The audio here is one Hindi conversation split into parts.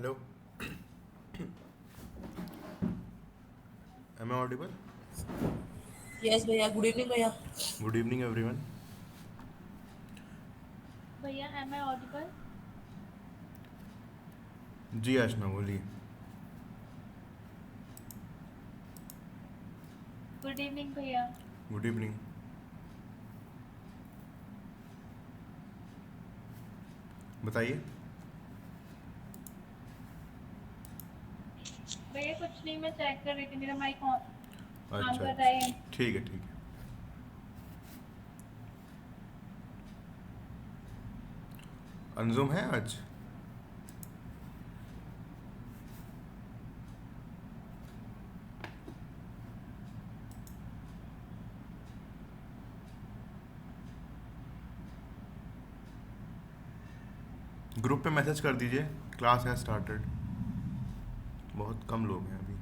Hello, am I audible? Yes भैया, गुड इवनिंग भैया। Good evening, everyone. भैया एम आई ऑडिबल। जी आशना बोलिए। गुड इवनिंग भैया। Good evening. बताइए। भैया कुछ नहीं, मैं चेक कर रही थी मेरा माइक ऑन काम अच्छा कर रहा अच्छा, है। ठीक है ठीक है। अंजुम है आज? ग्रुप पे मैसेज कर दीजिए, क्लास है स्टार्टेड। बहुत कम लोग हैं अभी।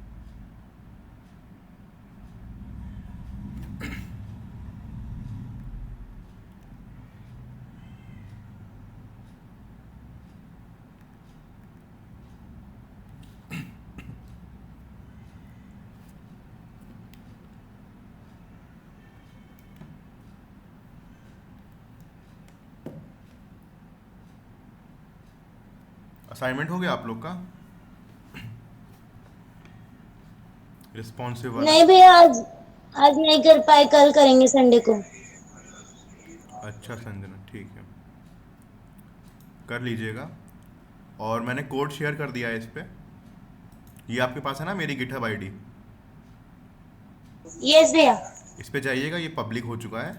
असाइनमेंट हो गया आप लोग का रिस्पॉन्सिव वाला? नहीं भैया, आज नहीं कर पाए, कल करेंगे संडे को। अच्छा संजना, ठीक है, कर लीजिएगा। और मैंने कोड शेयर कर दिया है इस पे। ये आपके पास है ना मेरी गिटहब आईडी? यस भैया। इस पे जाइएगा, ये पब्लिक हो चुका है।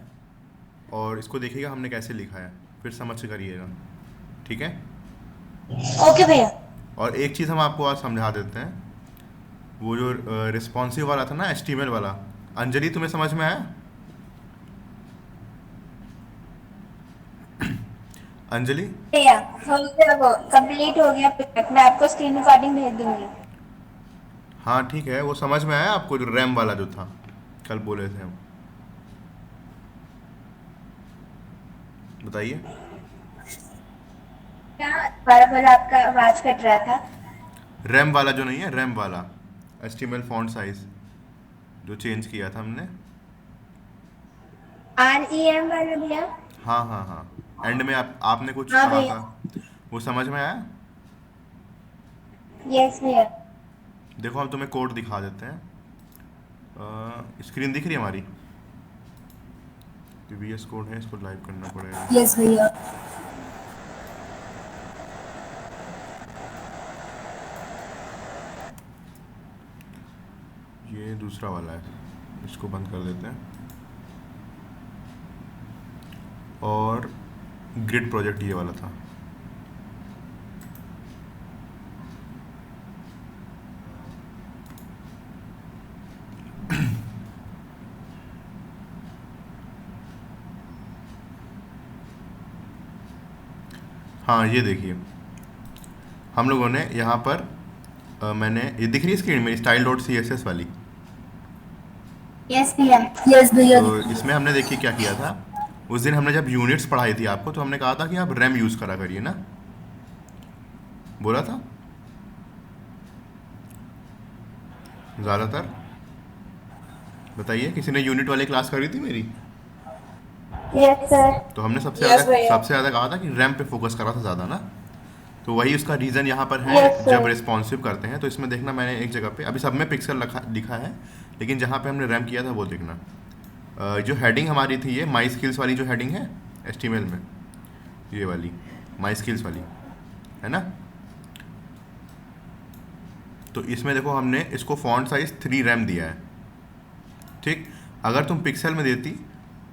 और इसको देखिएगा हमने कैसे लिखा है, फिर समझ के करिएगा, ठीक है। ओके भैया। और एक चीज़ हम आपको आज समझा देते हैं। वो जो रिस्पॉन्सिव वाला था ना, एचटीएमएल वाला, अंजलि तुम्हें समझ में आया? अंजलि? भैया हो गया, वो कंप्लीट हो गया प्रोजेक्ट। मैं आपको स्क्रीन रिकॉर्डिंग भेज दूंगी। हाँ ठीक है, वो समझ में आया आपको, जो रैम वाला जो था कल बोले थे हम? बताइए। क्या बार बार आपका आवाज कट रहा था? रैम वाला जो नहीं है, रैम वाला एचटीएमएल फॉन्ट साइज जो चेंज किया था हमने। REM वाला भैया? हाँ हाँ हाँ, एंड में आपने कुछ हाँ कहा भैया। था, वो समझ में आया? यस भैया। देखो हम तुम्हें कोड दिखा देते हैं। स्क्रीन दिख रही है हमारी? VS कोड है, इसको लाइव करना पड़ेगा। यस भैया। ये दूसरा वाला है, इसको बंद कर देते हैं। और ग्रिड प्रोजेक्ट ये वाला था। हाँ ये देखिए, हम लोगों ने यहाँ पर मैंने, ये दिख रही है स्क्रीन में, style dot C S S वाली। यस भैया। यस भैया। तो इसमें हमने देखिए क्या किया था। उस दिन हमने जब यूनिट्स पढ़ाई थी आपको, तो हमने कहा था कि आप रैम यूज़ करा करिए ना, बोला था ज़्यादातर। बताइए, किसी ने यूनिट वाली क्लास करी थी मेरी? Yes sir. तो हमने यस भैया। सबसे ज़्यादा कहा था कि रैम पे फोकस करा था ज़्यादा ना। तो वही उसका रीज़न यहाँ पर है। यस जब सर। रिस्पॉन्सिव करते हैं तो इसमें देखना, मैंने एक जगह पे, अभी सब में पिक्सल लिखा है, लेकिन जहाँ पे हमने रैम किया था वो देखना। जो हेडिंग हमारी थी, ये माई स्किल्स वाली जो हेडिंग है एचटीएमएल में, ये वाली माई स्किल्स वाली है ना। तो इसमें देखो हमने इसको फॉन्ट साइज 3 रैम दिया है, ठीक। अगर तुम पिक्सल में देती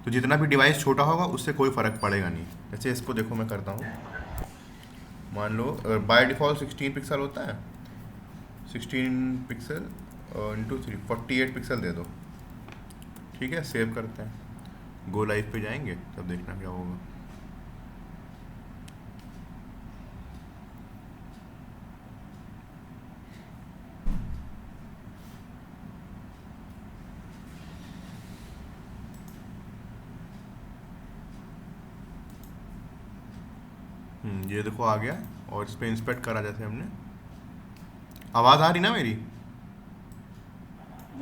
तो जितना भी डिवाइस छोटा होगा उससे कोई फ़र्क पड़ेगा नहीं। जैसे इसको देखो मैं करता हूँ, मान लो बाय डिफ़ॉल्ट 16 पिक्सल होता है, 16 पिक्सल इंटू 3, 48 पिक्सल दे दो, ठीक है। सेव करते हैं, गो लाइव पे जाएंगे, तब देखना क्या होगा। ये देखो आ गया, और इस पर इंस्पेक्ट करा जैसे हमने, आवाज़ आ रही ना मेरी?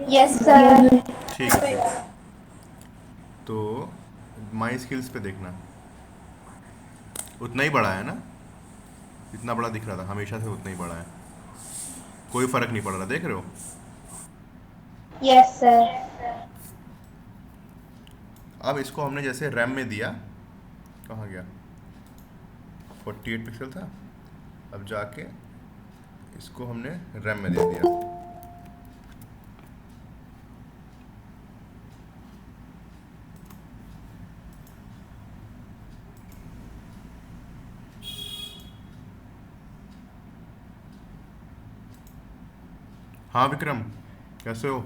Yes sir. ठीक है ठीक है। तो माई स्किल्स पे देखना, उतना ही बड़ा है ना, इतना बड़ा दिख रहा था, हमेशा से उतना ही बड़ा है, कोई फ़र्क नहीं पड़ रहा, देख रहे हो? Yes sir. अब इसको हमने जैसे रैम में दिया, कहाँ गया, 48 पिक्सल था, अब जाके इसको हमने रैम में दे दिया। हाँ विक्रम, कैसे हो?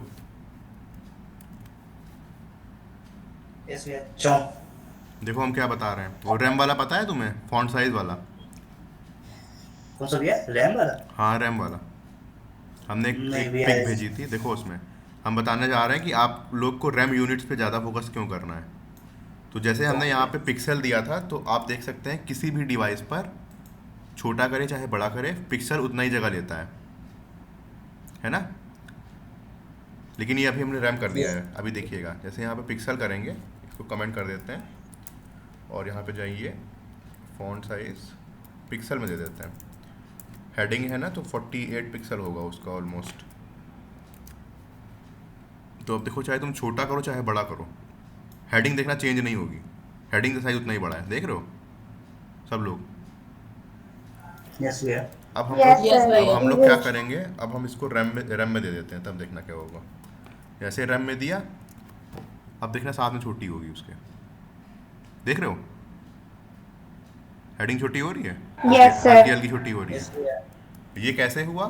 यस भैया चौं। देखो हम क्या बता रहे हैं, वो रैम वाला पता है तुम्हें, फॉन्ट साइज वाला? कौन सा भैया, रैम वाला? हाँ रैम वाला, हमने नहीं एक भैया पिक भेजी थी, देखो उसमें हम बताने जा रहे हैं कि आप लोग को रैम यूनिट्स पे ज़्यादा फोकस क्यों करना है। तो जैसे हमने यहाँ पे पिक्सल दिया था, तो आप देख सकते हैं किसी भी डिवाइस पर छोटा करे चाहे बड़ा करे, पिक्सल उतना ही जगह लेता है ना। लेकिन ये अभी हमने रैम कर दिया है, अभी देखिएगा, जैसे यहाँ पे पिक्सल करेंगे, इसको कमेंट कर देते हैं और यहाँ पे जाइए, फॉन्ट साइज पिक्सल में दे देते हैं, हेडिंग है ना, तो 48 पिक्सल होगा उसका ऑलमोस्ट। तो अब देखो, चाहे तुम छोटा करो चाहे बड़ा करो, हेडिंग देखना चेंज नहीं होगी, हेडिंग का साइज उतना ही बड़ा है, देख रहे हो सब लोग? यस भैया। अब हम Yes, लोग Yes, अब भैया। हम लोग क्या करेंगे, अब हम इसको रैम में दे देते हैं, तब देखना क्या होगा। जैसे रैम में दिया, अब देखना साथ में छोटी होगी उसके, देख रहे हो? हेडिंग छोटी हो रही है, Yes, sir. हल्की हल्की छोटी हो रही यस है। भैया। ये कैसे हुआ?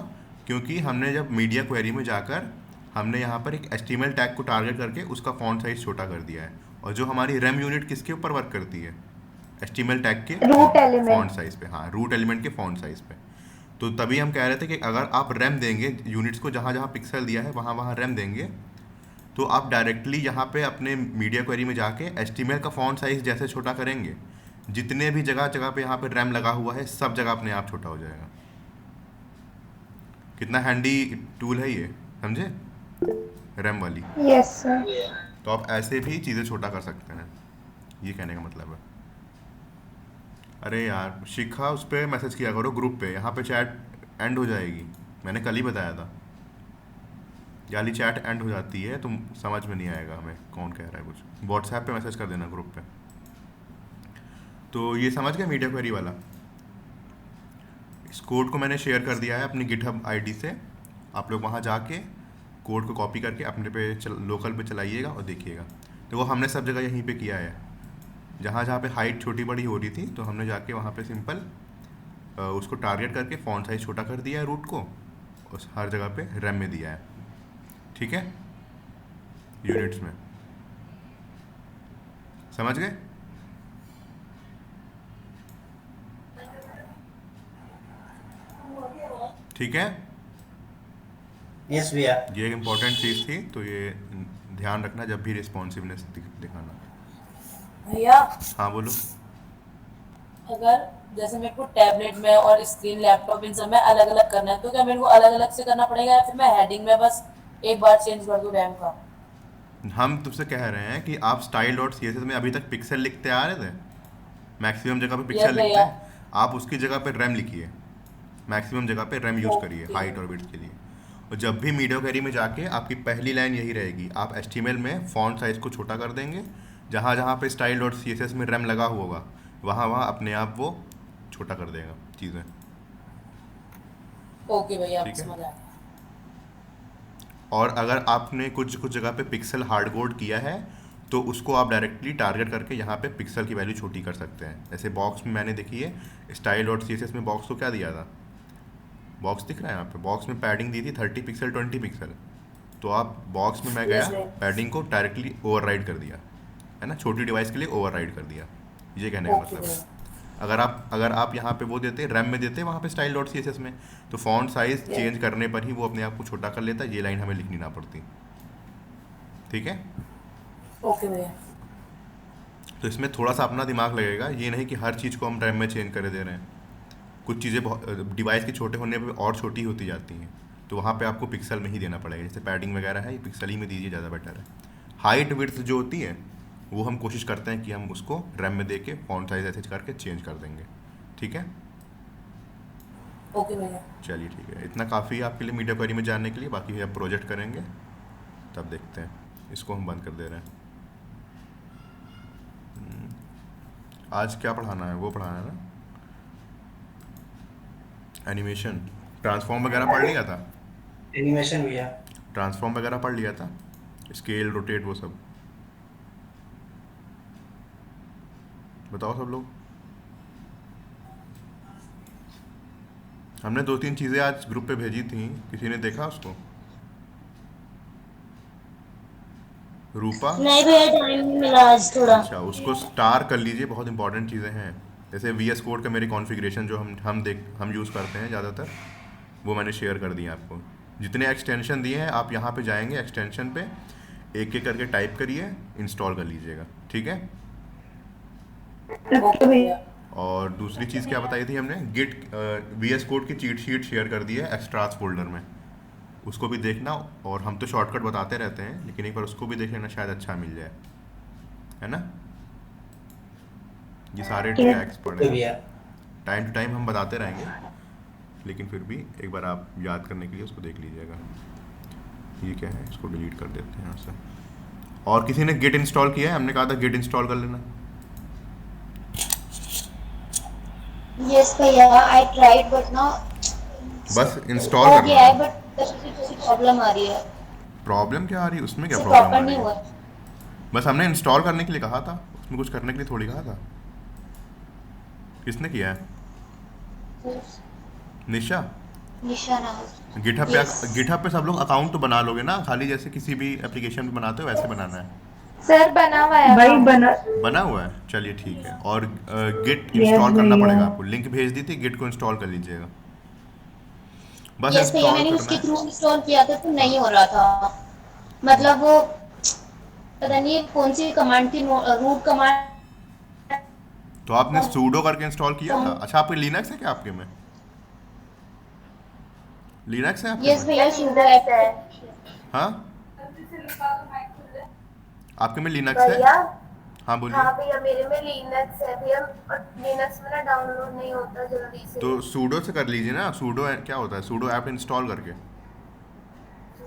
क्योंकि हमने जब मीडिया क्वेरी में जाकर हमने यहाँ पर एक HTML टैग को टारगेट करके उसका फॉन्ट साइज छोटा कर दिया है, और जो हमारी रैम यूनिट किसके ऊपर वर्क करती है, HTML टैग के Root element. फॉन्ट साइज पे, हाँ रूट एलिमेंट के फॉन्ट साइज पे। तो तभी हम कह रहे थे कि अगर आप रैम देंगे यूनिट्स को, जहाँ जहाँ पिक्सल दिया है वहाँ वहाँ रैम देंगे, तो आप डायरेक्टली यहाँ पे अपने मीडिया क्वेरी में जाके HTML का फॉन्ट साइज जैसे छोटा करेंगे, जितने भी जगह जगह पे यहाँ पे रैम लगा हुआ है सब जगह अपने आप छोटा हो जाएगा। कितना हैंडी टूल है ये, समझे, रैम वाली। Yes, sir. तो आप ऐसे भी चीज़ें छोटा कर सकते हैं, ये कहने का मतलब है। अरे यार शिखा, उस पर मैसेज किया करो ग्रुप पे, यहाँ पे चैट एंड हो जाएगी, मैंने कल ही बताया था, याली चैट एंड हो जाती है, तुम समझ में नहीं आएगा हमें कौन कह रहा है कुछ, व्हाट्सएप पे मैसेज कर देना ग्रुप पे। तो ये समझ गए मीडिया क्वेरी वाला। इस कोड को मैंने शेयर कर दिया है अपनी गिटहब आईडी से, आप लोग वहाँ जाके कोड को कॉपी करके अपने पे लोकल पे चलाइएगा और देखिएगा। तो वो हमने सब जगह यहीं पे किया है, जहाँ जहाँ पे हाइट छोटी बड़ी हो रही थी तो हमने जाके वहाँ पे सिंपल उसको टारगेट करके फॉन्ट साइज छोटा कर दिया है रूट को, उस हर जगह पे रैम में दिया है, ठीक है, यूनिट्स में। समझ गए? ठीक है, यस भैया। ये एक इम्पॉर्टेंट चीज़ थी, तो ये ध्यान रखना जब भी रिस्पॉन्सिवनेस दिखाना। भैया हाँ बोलो। अगर जैसे मेरे को टैबलेट में और स्क्रीन लैपटॉप इन सब में अलग अलग करना है, तो क्या मेरे को अलग अलग से करना पड़ेगा, या फिर मैं हेडिंग में बस एक बार चेंज कर दूं रैम का? हम तुमसे कह रहे हैं कि आप style dot C S S में अभी तक पिक्सल लिखते आ रहे थे, मैक्सिमम जगह पे पिक्सल Yes, लिखते भैया। हैं, आप उसकी जगह पे रैम लिखिए, मैक्सिमम जगह पे रैम यूज़ करिए Okay. हाइट और विड्थ के लिए। और जब भी मीडिया क्वेरी में जाके आपकी पहली लाइन यही रहेगी, आप HTML में फॉन्ट साइज को छोटा कर देंगे, जहाँ जहाँ पे style dot C S S में रैम लगा हुआ होगा वहाँ वहाँ अपने आप वो छोटा कर देगा चीज़ें। ओके भैया, ठीक है। समझ आ गया। और अगर आपने कुछ कुछ जगह पे पिक्सल हार्ड कोड किया है, तो उसको आप डायरेक्टली टारगेट करके यहाँ पे पिक्सल की वैल्यू छोटी कर सकते हैं। जैसे बॉक्स में मैंने देखी है, style dot C S S में बॉक्स को क्या दिया था, बॉक्स दिख रहा है यहाँ पे, बॉक्स में पैडिंग दी थी 30 पिक्सल 20 पिक्सल, तो आप बॉक्स में मैं गया, Yes, sir. पैडिंग को डायरेक्टली ओवरराइड कर दिया, है ना, छोटी डिवाइस के लिए ओवरराइड कर दिया, ये कहने का ओके मतलब है। भैया। अगर आप यहाँ पे वो देते रैम में देते वहाँ पे style dot C S S में, तो फॉन्ट साइज Yes. चेंज करने पर ही वो अपने आप को छोटा कर लेता, ये लाइन हमें लिखनी ना पड़ती, ठीक है। ओके भैया। तो इसमें थोड़ा सा अपना दिमाग लगेगा, ये नहीं कि हर चीज़ को हम रैम में चेंज कर दे रहे हैं, कुछ चीज़ें डिवाइस के छोटे होने पे और छोटी होती जाती हैं, तो वहाँ पे आपको पिक्सल में ही देना पड़ेगा। जैसे पैडिंग वगैरह है, ये पिक्सल ही में दीजिए, ज़्यादा बेटर है। हाइट विड्थ जो होती है वो हम कोशिश करते हैं कि हम उसको रैम में दे के फॉन्ट साइज ऐसे करके चेंज कर देंगे। ठीक है, ओके भैया। चलिए ठीक है, इतना काफ़ी है आपके लिए मीडिया क्वेरी में जानने के लिए। बाकी अब प्रोजेक्ट करेंगे तब देखते हैं। इसको हम बंद कर दे रहे हैं। आज क्या पढ़ाना है, वो पढ़ाना है ना, एनिमेशन, ट्रांसफॉर्म वगैरह पढ़ लिया था। एनिमेशन भैया। ट्रांसफॉर्म वगैरह पढ़ लिया था, स्केल रोटेट वो सब। बताओ सब लोग। हमने 2-3 चीज़ें आज ग्रुप पे भेजी थी, किसी ने देखा उसको? रूपा? नहीं भैया, टाइम नहीं मिला आज थोड़ा। अच्छा, उसको स्टार कर लीजिए, बहुत इंपॉर्टेंट चीज़ें हैं। जैसे VS कोड का मेरी कॉन्फ़िगरेशन जो हम यूज़ करते हैं ज़्यादातर, वो मैंने शेयर कर दिया आपको। जितने एक्सटेंशन दिए हैं आप यहाँ पे जाएंगे, एक्सटेंशन पे एक एक करके टाइप करिए, इंस्टॉल कर लीजिएगा। ठीक है। ओके भैया। और दूसरी चीज़ क्या बताई थी हमने, गिट VS कोड की चीट शीट शेयर कर दी है एक्स्ट्रास फोल्डर में, उसको भी देखना। और हम तो शॉर्टकट बताते रहते हैं, लेकिन एक बार उसको भी देख लेना, शायद अच्छा मिल जाए, है ना। ये सारे टैग्स ओके पढ़े, भैया। टाइम टू टाइम हम बताते रहेंगे, लेकिन फिर भी एक बार आप याद करने के लिए उसको देख लीजिएगा। ये क्या है, इसको डिलीट कर देते हैं यहाँ से। और किसी ने गिट इंस्टॉल किया है? हमने कहा था गिट इंस्टॉल कर लेना। यस भैया, आई ट्राइड बट ना बस इंस्टॉल हो कर गया है, लेना। बट प्रॉब्लम आ रही है। प्रॉब्लम क्या आ रही है उसमें, क्या से प्रॉब्लम प्रॉपर आ रही नहीं हुआ। है? बस हमने इंस्टॉल करने के लिए कहा था, उसमें कुछ करने के लिए थोड़ी कहा था। किसने किया है? निशा? निशाना। GitHub Yes. पे, गिटहब पे सब लोग अकाउंट तो बना लोगे ना, खाली जैसे किसी भी एप्लीकेशन पे बनाते हो वैसे बनाना है। सर बना हुआ है भाई account। बना हुआ है, चलिए ठीक है। और गिट इंस्टॉल करना भैया। पड़ेगा आपको, लिंक भेज दी थी, गिट को इंस्टॉल कर लीजिएगा। बस यस भैया, इंस्टॉल मैंने करना उसके है। थ्रू इंस्टॉल किया था तो नहीं हो रहा था। मतलब वो पता नहीं कौन सी कमांड थी, रूट कमांड। तो आपने सूडो करके इंस्टॉल किया था? अच्छा, आपके लिनक्स है क्या आपके में? लिनक्स है आपके यस में? भैया, सुडो ऐप है। हाँ, आपके में लिनक्स है? भैया हाँ बोलिए। हाँ भैया, मेरे में लिनक्स है भैया, और लिनक्स में ना डाउनलोड नहीं होता जल्दी से। तो सूडो से कर लीजिए ना। सूडो क्या होता है, सूडो ऐप इंस्टॉल करके।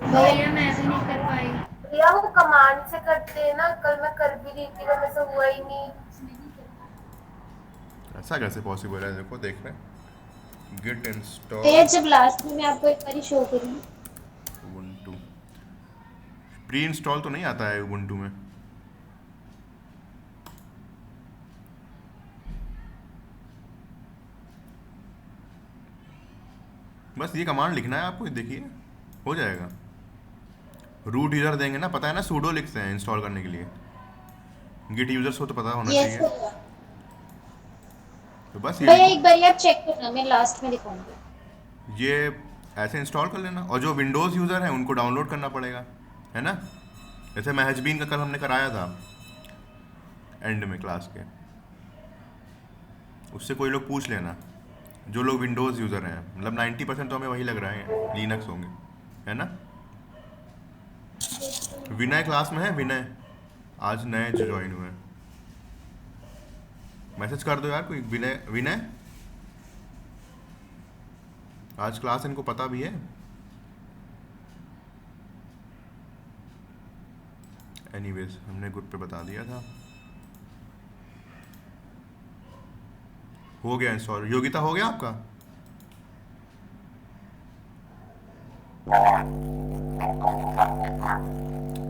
भैया मैं भी नहीं कर पाई। भैया वो कमांड से करते हैं ना, कल मैं कर भी रही थी, मेरे से हुआ ही नहीं। ऐसा कैसे पॉसिबल है? देखो, देख रहे हैं, गिट इंस्टॉल भैया जब लास्ट में मैं आपको एक बार शो करूँ। उबुंटू। प्री इंस्टॉल तो नहीं आता है उबुंटू में? बस ये कमांड लिखना है आपको, देखिए हो जाएगा। रूट यूजर देंगे ना, पता है ना, सूडो लिखते हैं इंस्टॉल करने के लिए। गिट यूजर्स को तो पता होना यस चाहिए। भैया। तो बस ये भैया एक लिखो, बार आप चेक करना, मैं लास्ट में दिखाऊंगी। ये ऐसे इंस्टॉल कर लेना। और जो विंडोज़ यूज़र हैं उनको डाउनलोड करना पड़ेगा, है ना। जैसे महजबीन का कल हमने कराया था एंड में क्लास के, उससे कोई लोग पूछ लेना, जो लोग विंडोज़ यूज़र हैं। मतलब 90% तो हमें वही लग रहा है लिनक्स होंगे, है ना। विनय क्लास में है? विनय आज नए जो ज्वाइन हुए हैं, मैसेज कर दो यार कोई। विनय, विनय आज क्लास इनको पता भी है? एनीवेज हमने ग्रुप पे बता दिया था। हो गया इंस्टॉल। योगिता हो गया आपका?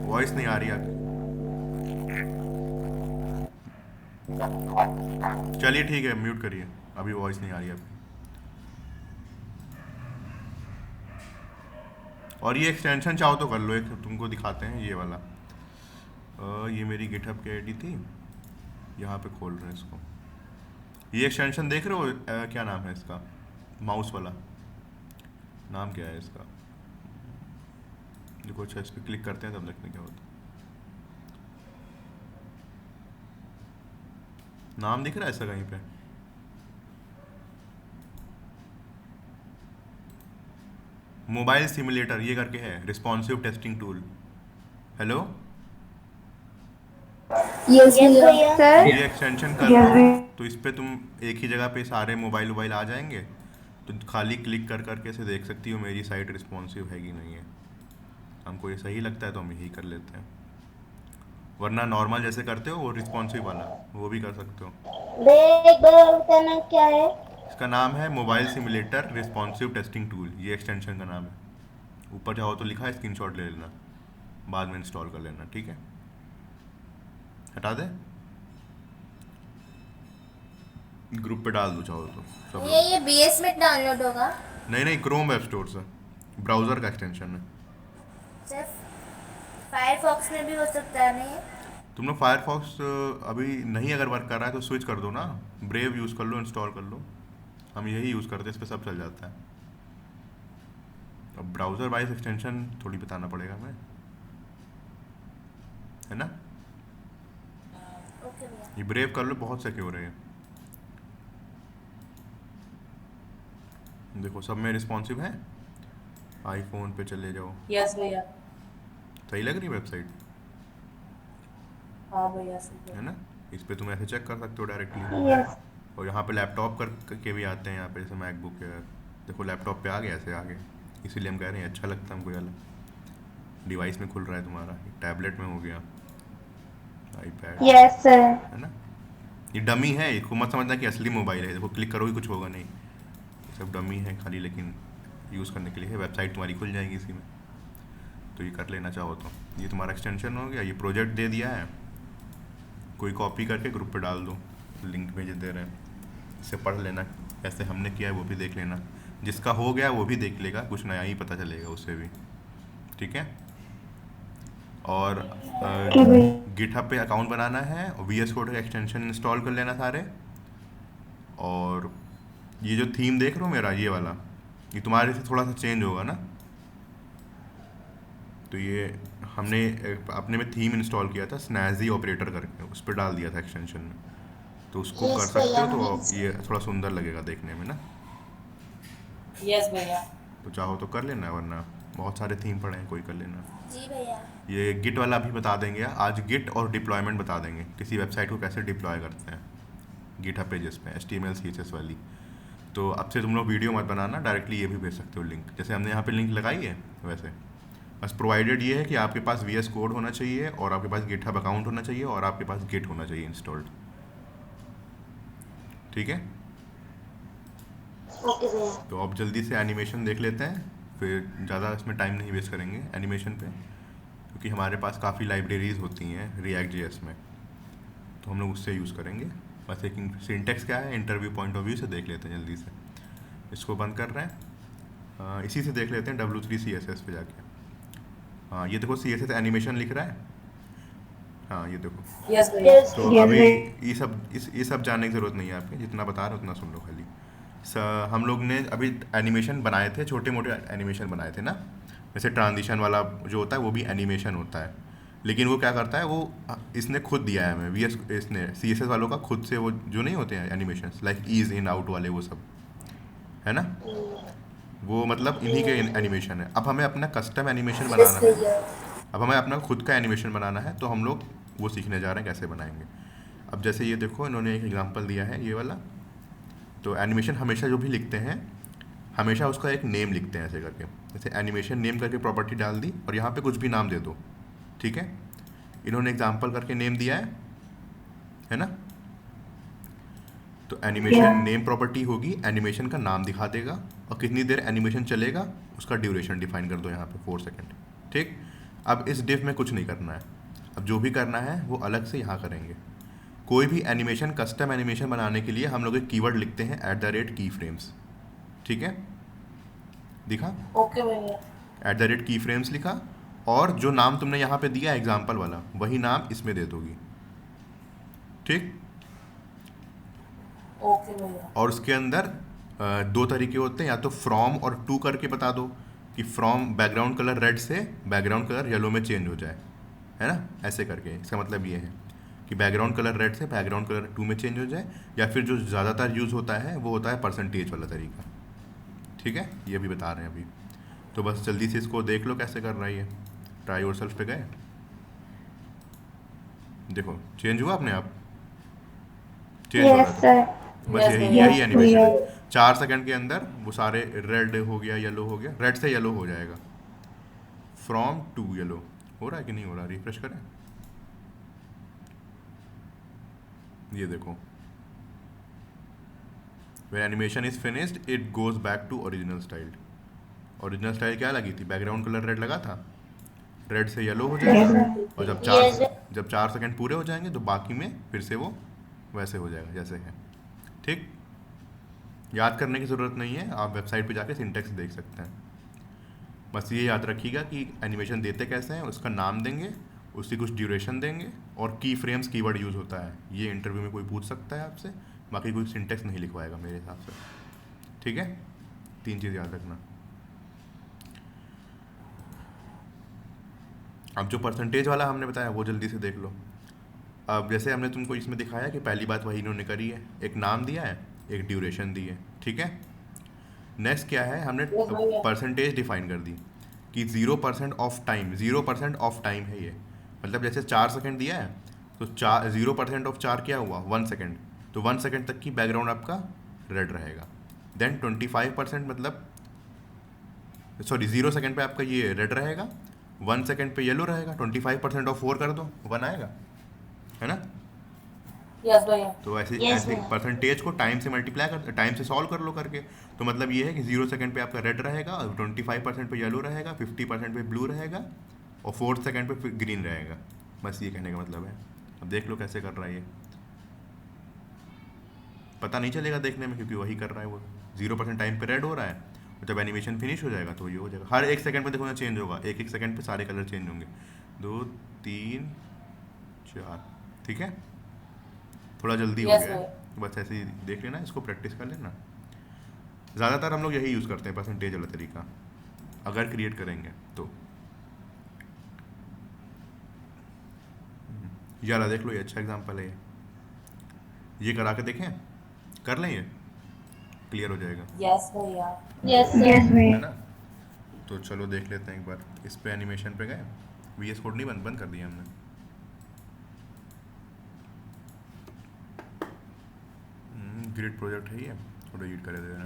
वॉइस नहीं आ रही आपकी। चलिए ठीक है, म्यूट करिए, अभी वॉइस नहीं आ रही आपकी। और ये एक्सटेंशन चाहो तो कर लो, एक तुमको दिखाते हैं ये वाला। ये मेरी गिटहब की आईडी थी, यहाँ पे खोल रहे हैं इसको। ये एक्सटेंशन देख रहे हो? क्या नाम है इसका, माउस वाला नाम क्या है इसका? देखो, अच्छा इस पर क्लिक करते हैं तब देखते हैं क्या होता है। नाम दिख रहा है इसका कहीं पे? मोबाइल सिमुलेटर ये करके है, responsive testing tool. Hello, yes भैया सर। ये एक्सटेंशन कर लो तो इस पे तुम एक ही जगह पे सारे मोबाइल वोबाइल आ जाएंगे, तो खाली क्लिक कर करके से देख सकती हो मेरी साइट रिस्पॉन्सिव है कि नहीं है। हमको ये सही लगता है तो हम यही कर लेते हैं, वरना नॉर्मल जैसे करते हो वो रिस्पॉन्सिव वाला वो भी कर सकते हो। एक बार बताना क्या है? इसका नाम है mobile simulator responsive testing tool, ये एक्सटेंशन का नाम है। ऊपर जाओ तो लिखा है, स्क्रीनशॉट ले लेना, बाद में इंस्टॉल कर लेना, ठीक है। हटा दे, ग्रुप पे डाल दो चाहो तो सब लोग। ये बीएस में डाउनलोड होगा? नहीं नहीं, क्रोम वेब स्टोर से, ब्राउज़र का एक्सटेंशन है। सिर्फ फायरफॉक्स में भी हो सकता है नहीं? तुम लोग फायरफॉक्स अभी नहीं अगर वर्क कर रहा है तो स्विच कर दो ना, ब्रेव यूज़ कर लो, इंस्टॉल कर लो। हम यही यूज़ करते हैं, इस पर सब चल जाता है। अब ब्राउज़र वाइज एक्सटेंशन थोड़ी बताना पड़ेगा हमें, है ना। ओके भैया। ये ब्रेव कर लो, बहुत सिक्योर है ये। देखो सब में रिस्पॉन्सिव है। आईफोन पे चले जाओ, यस भैया। सही लग रही वेबसाइट, हाँ भैया सही है है। ना। इस पे तुम ऐसे चेक कर सकते हो डायरेक्टली। यस और यहाँ पे लैपटॉप के भी आते हैं, यहाँ पे जैसे मैकबुक है, देखो लैपटॉप पे आ गया ऐसे आगे, इसीलिए हम कह रहे हैं अच्छा लगता है हमको। ये वाला डिवाइस में खुल रहा है तुम्हारा, टैबलेट में हो गया, आईपैड, यस सर। है ना। ये डमी है, इसको मत समझना कि असली मोबाइल है। देखो क्लिक करोगे कुछ होगा नहीं, ये सब डमी है खाली, लेकिन यूज़ करने के लिए है। वेबसाइट तुम्हारी खुल जाएगी इसी में, तो ये कर लेना चाहो तो। ये तुम्हारा एक्सटेंशन हो गया। ये प्रोजेक्ट दे दिया है, कोई कॉपी करके ग्रुप पे डाल दो, लिंक भेज दे रहे हैं, इसे पढ़ लेना, कैसे हमने किया है वो भी देख लेना। जिसका हो गया वो भी देख लेगा, कुछ नया ही पता चलेगा उससे भी, ठीक है। और गिटहब पे अकाउंट बनाना है, VS कोड का एक्सटेंशन इंस्टॉल कर लेना सारे। और ये जो थीम देख रहे हो मेरा, ये वाला, ये तुम्हारे से थोड़ा सा चेंज होगा ना। तो ये हमने अपने में थीम इंस्टॉल किया था, स्नैजी ऑपरेटर करके, उस पर डाल दिया था एक्सटेंशन में, तो उसको कर सकते हो। तो ये थोड़ा सुंदर लगेगा देखने में ना। यस भैया। तो चाहो तो कर लेना, वरना बहुत सारे थीम पड़े हैं, कोई कर लेना। जी भैया। ये गिट वाला भी बता देंगे आज, गिट और डिप्लॉयमेंट बता देंगे, किसी वेबसाइट को कैसे डिप्लॉय करते हैं गिटहब पेजेस पे, HTML CSS वाली। तो अब से तुम लोग वीडियो मत बनाना, डायरेक्टली ये भी भेज सकते हो लिंक, जैसे हमने यहाँ पे लिंक लगाई है वैसे। बस प्रोवाइडेड ये है कि आपके पास VS कोड होना चाहिए, और आपके पास गिटहब अकाउंट होना चाहिए, और आपके पास गिट होना चाहिए इंस्टॉल्ड, ठीक है। ओके भैया। तो अब जल्दी से एनिमेशन देख लेते हैं, फिर ज़्यादा इसमें टाइम नहीं वेस्ट करेंगे एनिमेशन पे, क्योंकि हमारे पास काफ़ी लाइब्रेरीज होती हैं React.js में, तो हम लोग उससे यूज़ करेंगे। बस एक सिंटेक्स क्या है इंटरव्यू पॉइंट ऑफ व्यू से देख लेते हैं जल्दी से। इसको बंद कर रहे हैं, इसी से देख लेते हैं W3 CSS पे जाके। हाँ ये देखो CSS एनिमेशन लिख रहा है, हाँ ये देखो। यस भैया। तो अभी ये सब जानने की ज़रूरत नहीं है आपके, जितना बता रहे हो उतना सुन लो खाली। हम लोग ने अभी एनिमेशन बनाए थे, छोटे मोटे एनिमेशन बनाए थे ना, जैसे ट्रांजिशन वाला जो होता है वो भी एनिमेशन होता है, लेकिन वो क्या करता है, वो इसने खुद दिया है हमें, इसने CSS वालों का खुद से, वो जो नहीं होते हैं animation like ease in out वाले, वो सब है ना, वो मतलब इन्हीं के एनिमेशन है। अब हमें अपना कस्टम एनिमेशन बनाना है, अब हमें अपना खुद का एनिमेशन बनाना है, तो हम लोग वो सीखने जा रहे हैं कैसे बनाएंगे। अब जैसे ये देखो, इन्होंने एक एग्जांपल दिया है ये वाला। तो एनिमेशन हमेशा जो भी लिखते हैं, हमेशा उसका एक नेम लिखते हैं ऐसे करके, जैसे एनिमेशन नेम करके प्रॉपर्टी डाल दी, और यहाँ पे कुछ भी नाम दे दो, ठीक है। इन्होंने एग्जांपल करके नेम दिया है ना। तो एनिमेशन नेम प्रॉपर्टी होगी, एनिमेशन का नाम दिखा देगा, और कितनी देर एनिमेशन चलेगा उसका ड्यूरेशन डिफाइन कर दो यहाँ पे 4 सेकेंड, ठीक। अब इस डिफ में कुछ नहीं करना है, अब जो भी करना है वो अलग से यहाँ करेंगे। कोई भी एनिमेशन, कस्टम एनिमेशन बनाने के लिए हम लोग एक कीवर्ड लिखते हैं @keyframes, ठीक है, दिखा। ओके भैया। @keyframes लिखा, और जो नाम तुमने यहाँ पे दिया एग्जाम्पल वाला, वही नाम इसमें दे दोगी, ठीक। ओके भैया। और उसके अंदर 2 तरीके होते हैं, या तो फ्रॉम और टू करके बता दो कि फ्रॉम बैकग्राउंड कलर रेड से बैकग्राउंड कलर येलो में चेंज हो जाए, है ना, ऐसे करके। इसका मतलब ये है कि बैकग्राउंड कलर रेड से बैकग्राउंड कलर 2 में चेंज हो जाए, या फिर जो ज़्यादातर यूज़ होता है वो होता है परसेंटेज वाला तरीका, ठीक है, ये भी बता रहे हैं अभी। तो बस जल्दी से इसको देख लो कैसे कर रहा है ये। ट्राई योरसेल्फ पे गए, देखो चेंज हुआ अपने आप, चेंज हो रहा यस था। सर। बस Yes, यही भैया। यही एनिमेशन है। 4 सेकंड के अंदर वो सारे रेड हो गया, येलो हो गया, रेड से येलो हो जाएगा, फ्रॉम टू येलो। हो रहा है कि नहीं हो रहा? रिफ्रेश करें, ये देखो, when animation is finished it goes back to original style। Original style क्या लगी थी? बैकग्राउंड कलर रेड लगा था, रेड से येलो हो जाएगा, और जब 4 सेकंड पूरे हो जाएंगे तो बाकी में फिर से वो वैसे हो जाएगा जैसे है। ठीक, याद करने की ज़रूरत नहीं है, आप वेबसाइट पे जाके सिंटेक्स देख सकते हैं। बस ये याद रखिएगा कि एनिमेशन देते कैसे हैं, उसका नाम देंगे, उसकी कुछ ड्यूरेशन देंगे, और की फ्रेम्स कीवर्ड यूज़ होता है। ये इंटरव्यू में कोई पूछ सकता है आपसे, बाकी कोई सिंटेक्स नहीं लिखवाएगा मेरे हिसाब से। ठीक है, 3 चीज़ याद रखना। अब जो परसेंटेज वाला हमने बताया वो जल्दी से देख लो। अब जैसे हमने तुमको इसमें दिखाया कि पहली बात वही इन्होंने करी है, एक नाम दिया है, एक ड्यूरेशन दी है। ठीक है, नेक्स्ट क्या है, हमने परसेंटेज डिफाइन कर दी कि 0% ऑफ टाइम, 0% ऑफ टाइम है ये। मतलब जैसे 4 सेकंड दिया है तो 0% ऑफ 4 क्या हुआ? 1 सेकंड। तो 1 सेकंड तक की बैकग्राउंड आपका रेड रहेगा। देन 25% मतलब सॉरी 0 सेकंड पे आपका ये रेड रहेगा, 1 सेकंड पे येलो रहेगा। 25% ऑफ 4 कर दो, 1 आएगा, है ना? यस भैया। तो ऐसे Yes, ऐसे भैया। परसेंटेज को टाइम से मल्टीप्लाई कर, टाइम से सॉल्व कर लो करके। तो मतलब ये है कि 0 सेकंड पे आपका रेड रहेगा, 25% पे येलो रहेगा, 50% पे ब्लू रहेगा, और 4 सेकंड पे ग्रीन रहेगा। बस ये कहने का मतलब है। अब देख लो कैसे कर रहा है ये, पता नहीं चलेगा देखने में, क्योंकि वही कर रहा है वो। 0% टाइम पे रेड हो रहा है, और जब एनिमेशन फिनिश हो जाएगा तो ये हो जाएगा। हर 1 सेकंड पे देखो ना चेंज होगा, 1-1 सेकंड पे सारे कलर चेंज होंगे, 2 3 4। ठीक है, थोड़ा जल्दी हो Yes, गया है, तो बस ऐसे ही देख लेना, इसको प्रैक्टिस कर लेना। ज़्यादातर हम लोग यही यूज़ करते हैं, परसेंटेज वाला तरीका, अगर क्रिएट करेंगे तो। यार देख लो, ये अच्छा एग्जांपल है ये करा के देखें, कर लें, ये क्लियर हो जाएगा, यस भैया। यस है ना? तो चलो देख लेते हैं एक बार। इस पे एनिमेशन पे गए, VS कोड नहीं बंद कर दिया हमने। ग्रिड प्रोजेक्ट है ये, थोड़ा एडिट कर देना।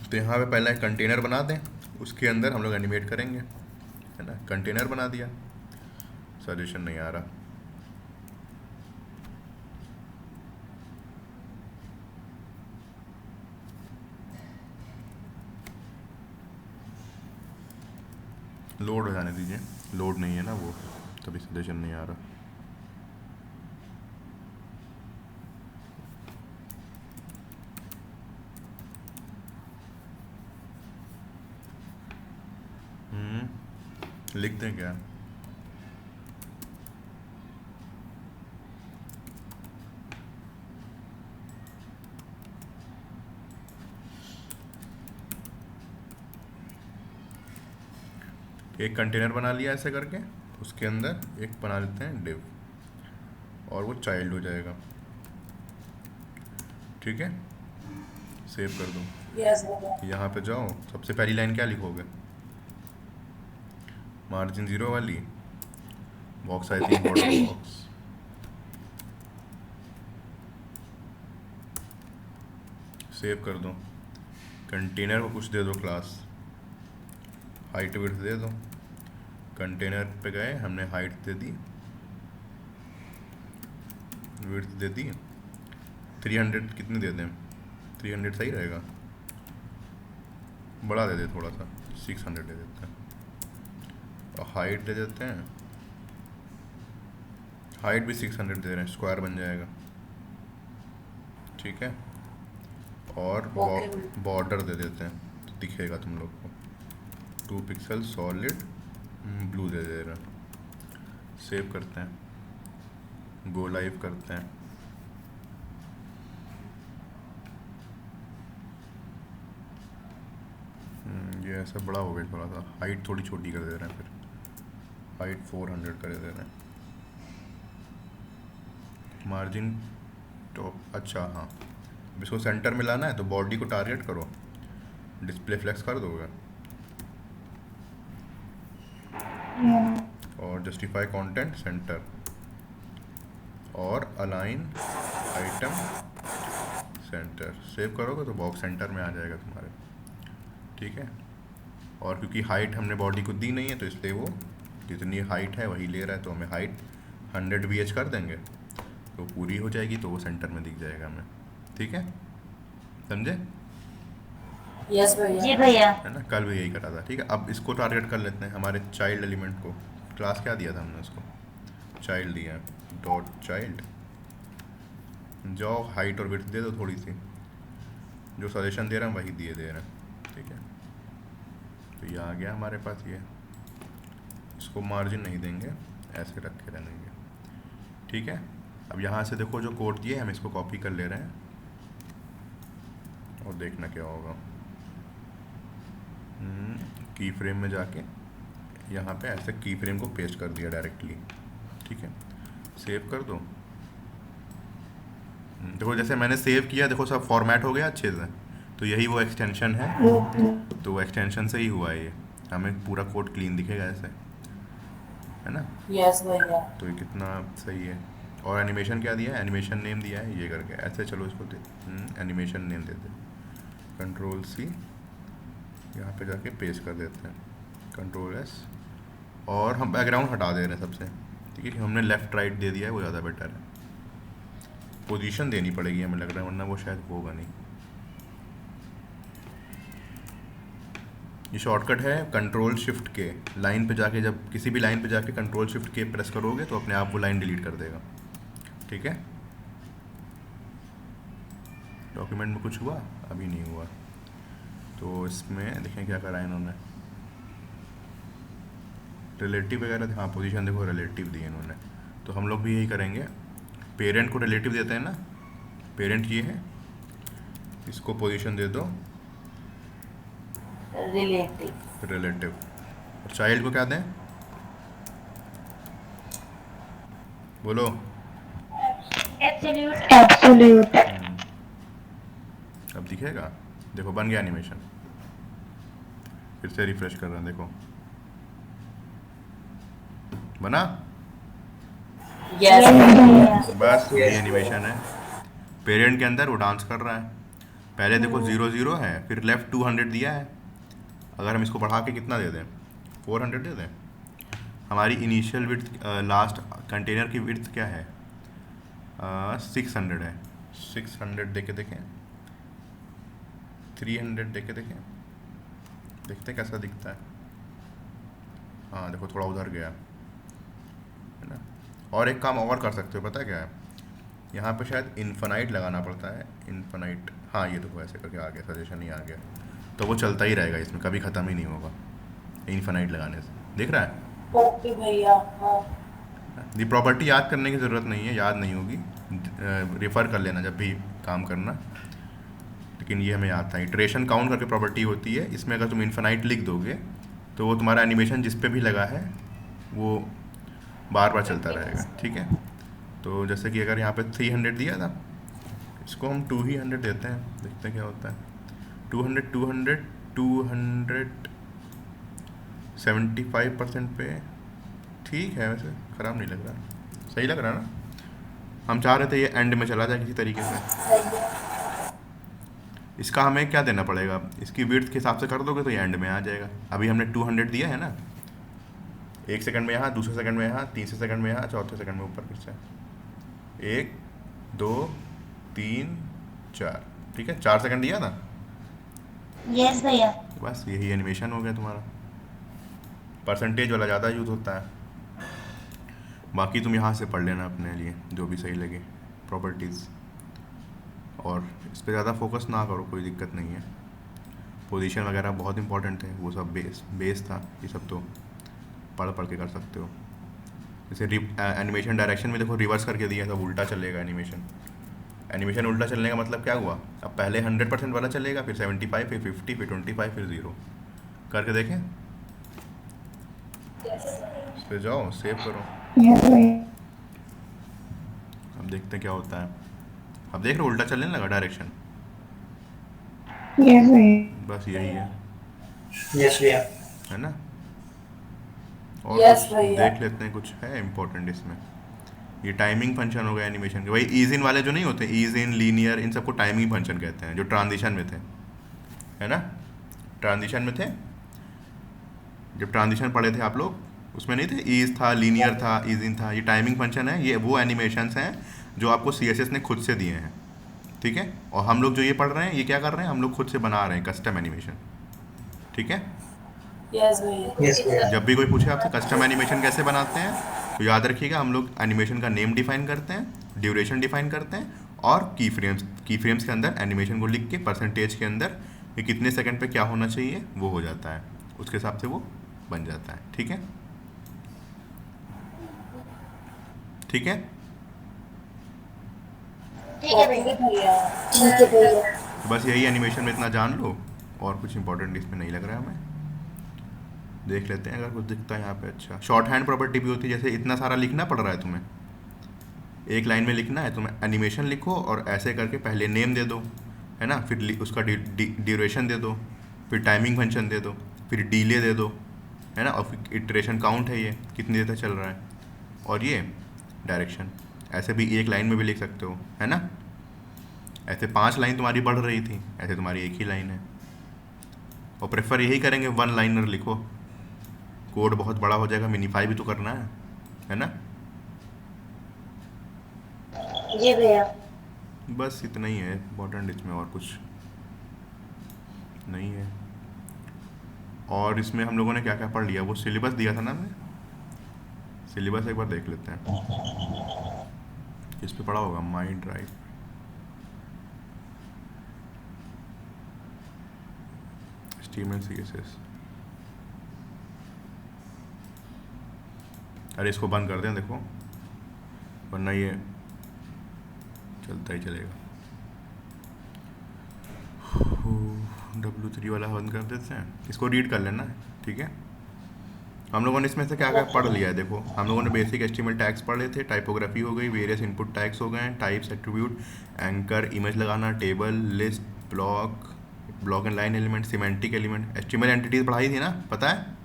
तो यहाँ पे पहले कंटेनर बना दें, उसके अंदर हम लोग एनिमेट करेंगे, है ना? कंटेनर बना दिया, सजेशन नहीं आ रहा। लोड हो जाने दीजिए, लोड नहीं है ना वो, तभी सजेशन नहीं आ रहा। लिखते हैं क्या? एक कंटेनर बना लिया ऐसे करके, उसके अंदर एक बना लेते हैं डिव, और वो चाइल्ड हो जाएगा। ठीक है, सेव कर दो। यस भैया। यहाँ पे जाओ, सबसे पहली लाइन क्या लिखोगे? मार्जिन 0 वाली, box I think border box, save कर दो। कंटेनर को कुछ दे दो क्लास, हाइट विड्थ दे दो। कंटेनर पे गए, हमने हाइट दे दी, विड्थ दे दी। 300 कितनी दे दें? 300 सही रहेगा, बड़ा दे दे थोड़ा सा, 600 दे देते हैं। और हाइट दे देते हैं, हाइट भी 600 दे रहे हैं, स्क्वायर बन जाएगा। ठीक है, और बॉर्डर दे देते हैं, तो दिखेगा तुम लोग को। 2 पिक्सल सॉलिड ब्लू दे रहे हैं। सेव करते हैं, गो लाइव करते हैं। ये ऐसा बड़ा हो गया थोड़ा सा, हाइट थोड़ी छोटी कर दे रहे हैं, फिर हाइट 400 कर दे रहे हैं। मार्जिन टॉप, अच्छा हाँ, अब इसको सेंटर में लाना है तो बॉडी को टारगेट करो, डिस्प्ले फ्लेक्स कर दोगे और जस्टिफाई कंटेंट सेंटर और अलाइन आइटम सेंटर, सेव करोगे तो बॉक्स सेंटर में आ जाएगा तुम्हारे, ठीक है। और क्योंकि हाइट हमने बॉडी को दी नहीं है तो इसलिए वो जितनी हाइट है वही ले रहा है, तो हमें हाइट 100 VH कर देंगे तो पूरी हो जाएगी, तो वो सेंटर में दिख जाएगा हमें, ठीक है, समझे? यस भैया। जी भैया। है ना, कल भी यही करा था, ठीक है। अब इसको टारगेट कर लेते हैं, हमारे चाइल्ड एलिमेंट को, क्लास क्या दिया था हमने उसको, चाइल्ड दिया, डॉट चाइल्ड, जाओ हाइट और विड्थ दे दो थोड़ी सी, जो सजेशन दे रहे हैं वही दे रहे हैं, ठीक है। तो ये आ गया हमारे पास, ये इसको मार्जिन नहीं देंगे, ऐसे रख के रहने देंगे, ठीक है। अब यहाँ से देखो जो कोड दिए हम इसको कॉपी कर ले रहे हैं और देखना क्या होगा। की फ्रेम में जाके यहाँ पे ऐसे की फ्रेम को पेस्ट कर दिया डायरेक्टली, ठीक है, सेव कर दो। देखो जैसे मैंने सेव किया, देखो सब फॉर्मेट हो गया अच्छे से, तो यही वो एक्सटेंशन है, तो वो एक्सटेंशन से ही हुआ है ये, हमें पूरा कोड क्लीन दिखेगा ऐसे, है ना। यस भैया। तो ये कितना सही है। और एनिमेशन क्या दिया है, एनिमेशन नेम दिया है ये करके, ऐसे चलो इसको दे एनिमेशन नेम देते, कंट्रोल C, यहाँ पे जाके पेस्ट कर देते हैं, कंट्रोल S, और हम बैकग्राउंड हटा दे रहे हैं सबसे, ठीक है, कि हमने लेफ़्ट राइट दे दिया है वो ज़्यादा बेटर है। पोजीशन देनी पड़ेगी हमें लग रहा है, वरना वो शायद होगा नहीं। ये शॉर्टकट है कंट्रोल शिफ्ट के, लाइन पे जाके, जब किसी भी लाइन पे जाके कंट्रोल शिफ्ट के प्रेस करोगे तो अपने आप वो लाइन डिलीट कर देगा, ठीक है। डॉक्यूमेंट में कुछ हुआ, अभी नहीं हुआ, तो इसमें देखें क्या करा इन्होंने, रिलेटिव वगैरह, हाँ पोजीशन देखो रिलेटिव दी इन्होंने, तो हम लोग भी यही करेंगे, पेरेंट को रिलेटिव देते हैं ना, पेरेंट ये है, इसको पोजीशन दे दो रिलेटिव, और चाइल्ड को क्या दें, बोलो, एब्सोल्यूट। अब दिखेगा, देखो बन गया एनिमेशन, फिर से रिफ्रेश कर रहे हैं, देखो बना, यस। बस ये एनिमेशन है। पेरेंट के अंदर वो डांस कर रहा है, पहले देखो 0 है, फिर लेफ्ट 200 दिया है, अगर हम इसको बढ़ा के कितना दे दें, 400 दे दें। हमारी इनिशियल विड्थ, लास्ट कंटेनर की विड्थ क्या है, 600 है, 600 देके देखें, 300 देके देखें, देखते हैं कैसा दिखता है। हाँ देखो थोड़ा उधर गया है ना। और एक काम और कर सकते हो, पता है क्या है, यहाँ पे शायद इन्फिनाइट लगाना पड़ता है, इन्फिनाइट, हाँ ये देखो ऐसे करके आ गया, सजेशन ही आ गया, तो वो चलता ही रहेगा इसमें, कभी ख़त्म ही नहीं होगा इन्फिनाइट लगाने से, देख रहा है। ओके भैया। हाँ ये प्रॉपर्टी याद करने की ज़रूरत नहीं है, याद नहीं होगी, रेफ़र कर लेना जब भी काम करना, लेकिन ये हमें याद था। इटरेशन काउंट करके प्रॉपर्टी होती है, इसमें अगर तुम इन्फिनाइट लिख दोगे तो वो तुम्हारा एनिमेशन जिस पे भी लगा है वो बार बार चलता रहेगा, ठीक है। तो जैसे कि अगर यहाँ पे 300 दिया था, इसको हम 200 देते हैं, देखते हैं क्या होता है। 275% पे ठीक है, वैसे ख़राब नहीं लग रहा, सही लग रहा ना। हम चाह रहे थे ये एंड में चला जाए किसी तरीके से। इसका हमें क्या देना पड़ेगा, इसकी विड्थ के हिसाब से कर दोगे तो ये एंड में आ जाएगा। अभी हमने 200 दिया है ना, 1 सेकंड में यहाँ, दूसरे सेकंड में यहाँ, तीसरे सेकंड में यहाँ, चौथे सेकंड में ऊपर फिर से 1 2 3 4, ठीक है, 4 सेकंड दिया था। यस भैया। बस यही एनिमेशन हो गया तुम्हारा। परसेंटेज वाला ज़्यादा यूज़ होता है, बाकी तुम यहाँ से पढ़ लेना अपने लिए जो भी सही लगे प्रॉपर्टीज़, और इस पर ज़्यादा फोकस ना करो, कोई दिक्कत नहीं है। पोजीशन वगैरह बहुत इंपॉर्टेंट है, वो सब बेस था, ये सब तो पढ़ के कर सकते हो। जैसे एनिमेशन डायरेक्शन में देखो रिवर्स करके दिया, सब उल्टा चलेगा एनिमेशन। एनिमेशन उल्टा चलने का मतलब क्या हुआ, अब पहले 100% वाला चलेगा, फिर 75, फिर 50, फिर 25, फिर 0, करके देखें, इस पे जाओ, सेव करो, अब देखते हैं क्या होता है। अब देख रहे हो उल्टा चलने लगा डायरेक्शन, बस यही है यस भैया। है ना। और Yes, कुछ भैया। देख लेते हैं, कुछ है इम्पोर्टेंट इसमें। ये टाइमिंग फंक्शन हो गया एनिमेशन के, वही ईज इन वाले जो नहीं होते, ईज इन, लीनियर, इन सबको टाइमिंग फंक्शन कहते हैं, जो ट्रांजिशन में थे, है ना। ट्रांजिशन में थे, जब ट्रांजिशन पढ़े थे आप लोग, उसमें नहीं थे, ईज था, लीनियर था, ईज इन था। ये टाइमिंग फंक्शन है, ये वो एनिमेशंस हैं जो आपको CSS ने खुद से दिए हैं, ठीक है। और हम लोग जो ये पढ़ रहे हैं, ये क्या कर रहे हैं, हम लोग खुद से बना रहे हैं कस्टम एनिमेशन, ठीक है। यस भैया। यस भैया। जब भी कोई पूछे आपसे कस्टम एनिमेशन कैसे बनाते हैं, तो याद रखिएगा हम लोग एनिमेशन का नेम डिफाइन करते हैं, ड्यूरेशन डिफाइन करते हैं, और की फ्रेम्स के अंदर एनिमेशन को लिख के परसेंटेज के अंदर ये कितने सेकंड पे क्या होना चाहिए वो हो जाता है, उसके हिसाब से वो बन जाता है, ठीक है। ठीक है, ठीक है भैया। ठीक है भैया। तो बस यही एनिमेशन में इतना जान लो, और कुछ इंपॉर्टेंट इसमें नहीं लग रहा है हमें। देख लेते हैं अगर कुछ दिखता है यहाँ पे। अच्छा, शॉर्ट हैंड प्रॉपर्टी भी होती है, जैसे इतना सारा लिखना पड़ रहा है तुम्हें, एक लाइन में लिखना है, तुम्हें एनिमेशन लिखो और ऐसे करके पहले नेम दे दो, है ना, फिर उसका ड्यूरेशन दे दो, फिर टाइमिंग फंक्शन दे दो, फिर डिले दे दो, है ना, और फिर इटरेशन काउंट है ये कितनी देर तक चल रहा है, और ये डायरेक्शन। ऐसे भी एक लाइन में भी लिख सकते हो, है ना। ऐसे 5 लाइन तुम्हारी बढ़ रही थी, ऐसे तुम्हारी एक ही लाइन है। और प्रेफर यही करेंगे, 1 लाइनर लिखो, कोड बहुत बड़ा हो जाएगा, मिनीफाई भी तो करना है ना। जी भैया। बस इतना ही है इम्पोर्टेंट इसमें, और कुछ नहीं है। और इसमें हम लोगों ने क्या क्या पढ़ लिया, वो सिलेबस दिया था ना हमने, सिलेबस एक बार देख लेते हैं। किस पे पढ़ा होगा, माई ड्राइव, HTML CSS। अरे इसको बंद कर दें, देखो, वरना ये चलता ही चलेगा। W3 वाला बंद कर देते हैं, इसको रीड कर लेना, ठीक है। हम लोगों ने इसमें से क्या क्या पढ़ लिया है, देखो हम लोगों ने बेसिक HTML टैग्स पढ़े थे, टाइपोग्राफी हो गई, वेरियस इनपुट टैग्स हो गए, टाइप्स, एट्रीब्यूट, एंकर, इमेज लगाना, table, list, block and line element, semantic element, HTML entities पढ़ाई थी ना, पता है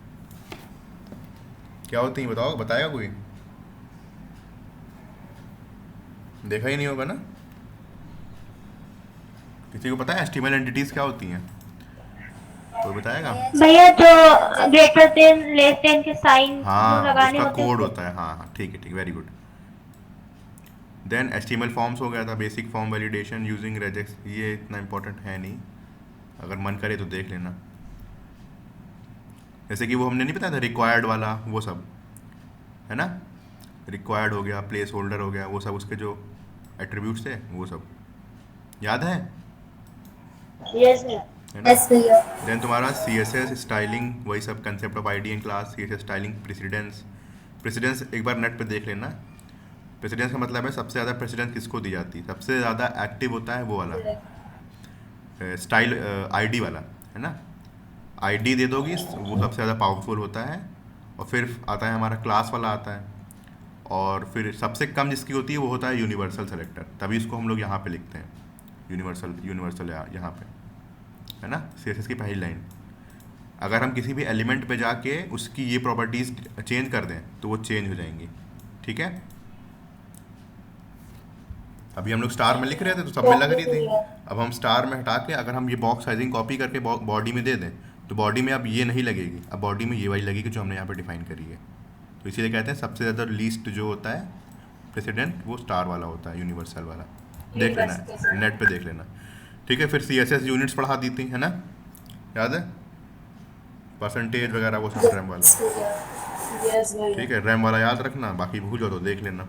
क्या होती है, बताओ, बताएगा कोई, देखा ही नहीं होगा ना, किसी को पता है HTML एंटिटीज क्या होती हैं, कोई बताएगा। भैया जो ग्रेटर देन लेस देन के साइन हाँ, लगाने उसका होते हैं कोड होता है, हाँ हाँ, ठीक है, ठीक, very good. Then HTML forms हो गया था, basic form validation using regex, ये इतना इंपॉर्टेंट है नहीं, अगर मन करे तो देख लेना। जैसे कि वो हमने नहीं बताया था रिक्वायर्ड वाला, वो सब, है ना, रिक्वायर्ड हो गया, प्लेस होल्डर हो गया, वो सब उसके जो एट्रीब्यूट्स थे वो सब याद है, यस भैया। है ना। यस भैया। देन तुम्हारा CSS स्टाइलिंग, वही सब concept of ID and class, CSS styling, precedence एक बार नेट पे देख लेना। प्रेसिडेंस का मतलब है सबसे ज़्यादा प्रेसिडेंस किसको दी जाती है, सबसे ज़्यादा एक्टिव होता है वो वाला स्टाइल, ID वाला, है ना। ID दे दोगी वो सबसे ज़्यादा पावरफुल होता है, और फिर आता है हमारा क्लास वाला आता है, और फिर सबसे कम जिसकी होती है वो होता है यूनिवर्सल सेलेक्टर, तभी इसको हम लोग यहाँ पे लिखते हैं, यूनिवर्सल यहाँ पे, है ना। CSS की पहली लाइन, अगर हम किसी भी एलिमेंट पे जाके उसकी ये प्रॉपर्टीज़ चेंज कर दें तो वो चेंज हो जाएंगी, ठीक है। अभी हम लोग स्टार में लिख रहे थे तो सब में लग रही थी, अब हम स्टार में हटा के अगर हम ये बॉक्स साइजिंग कॉपी करके बॉडी में दे दें तो बॉडी में अब ये नहीं लगेगी, अब बॉडी में ये वाली लगेगी जो हमने यहाँ पे डिफाइन करी है। तो इसीलिए कहते हैं सबसे ज़्यादा लीस्ट जो होता है प्रेसिडेंट वो स्टार वाला होता है, यूनिवर्सल वाला, देख लेना है, नेट पे देख लेना, ठीक है। फिर CSS यूनिट्स पढ़ा दी थी, है ना, याद है, परसेंटेज वगैरह वो सब रैम वाला, यस भैया। ठीक है, रैम वाला याद रखना, बाकी भूल जाओ तो देख लेना।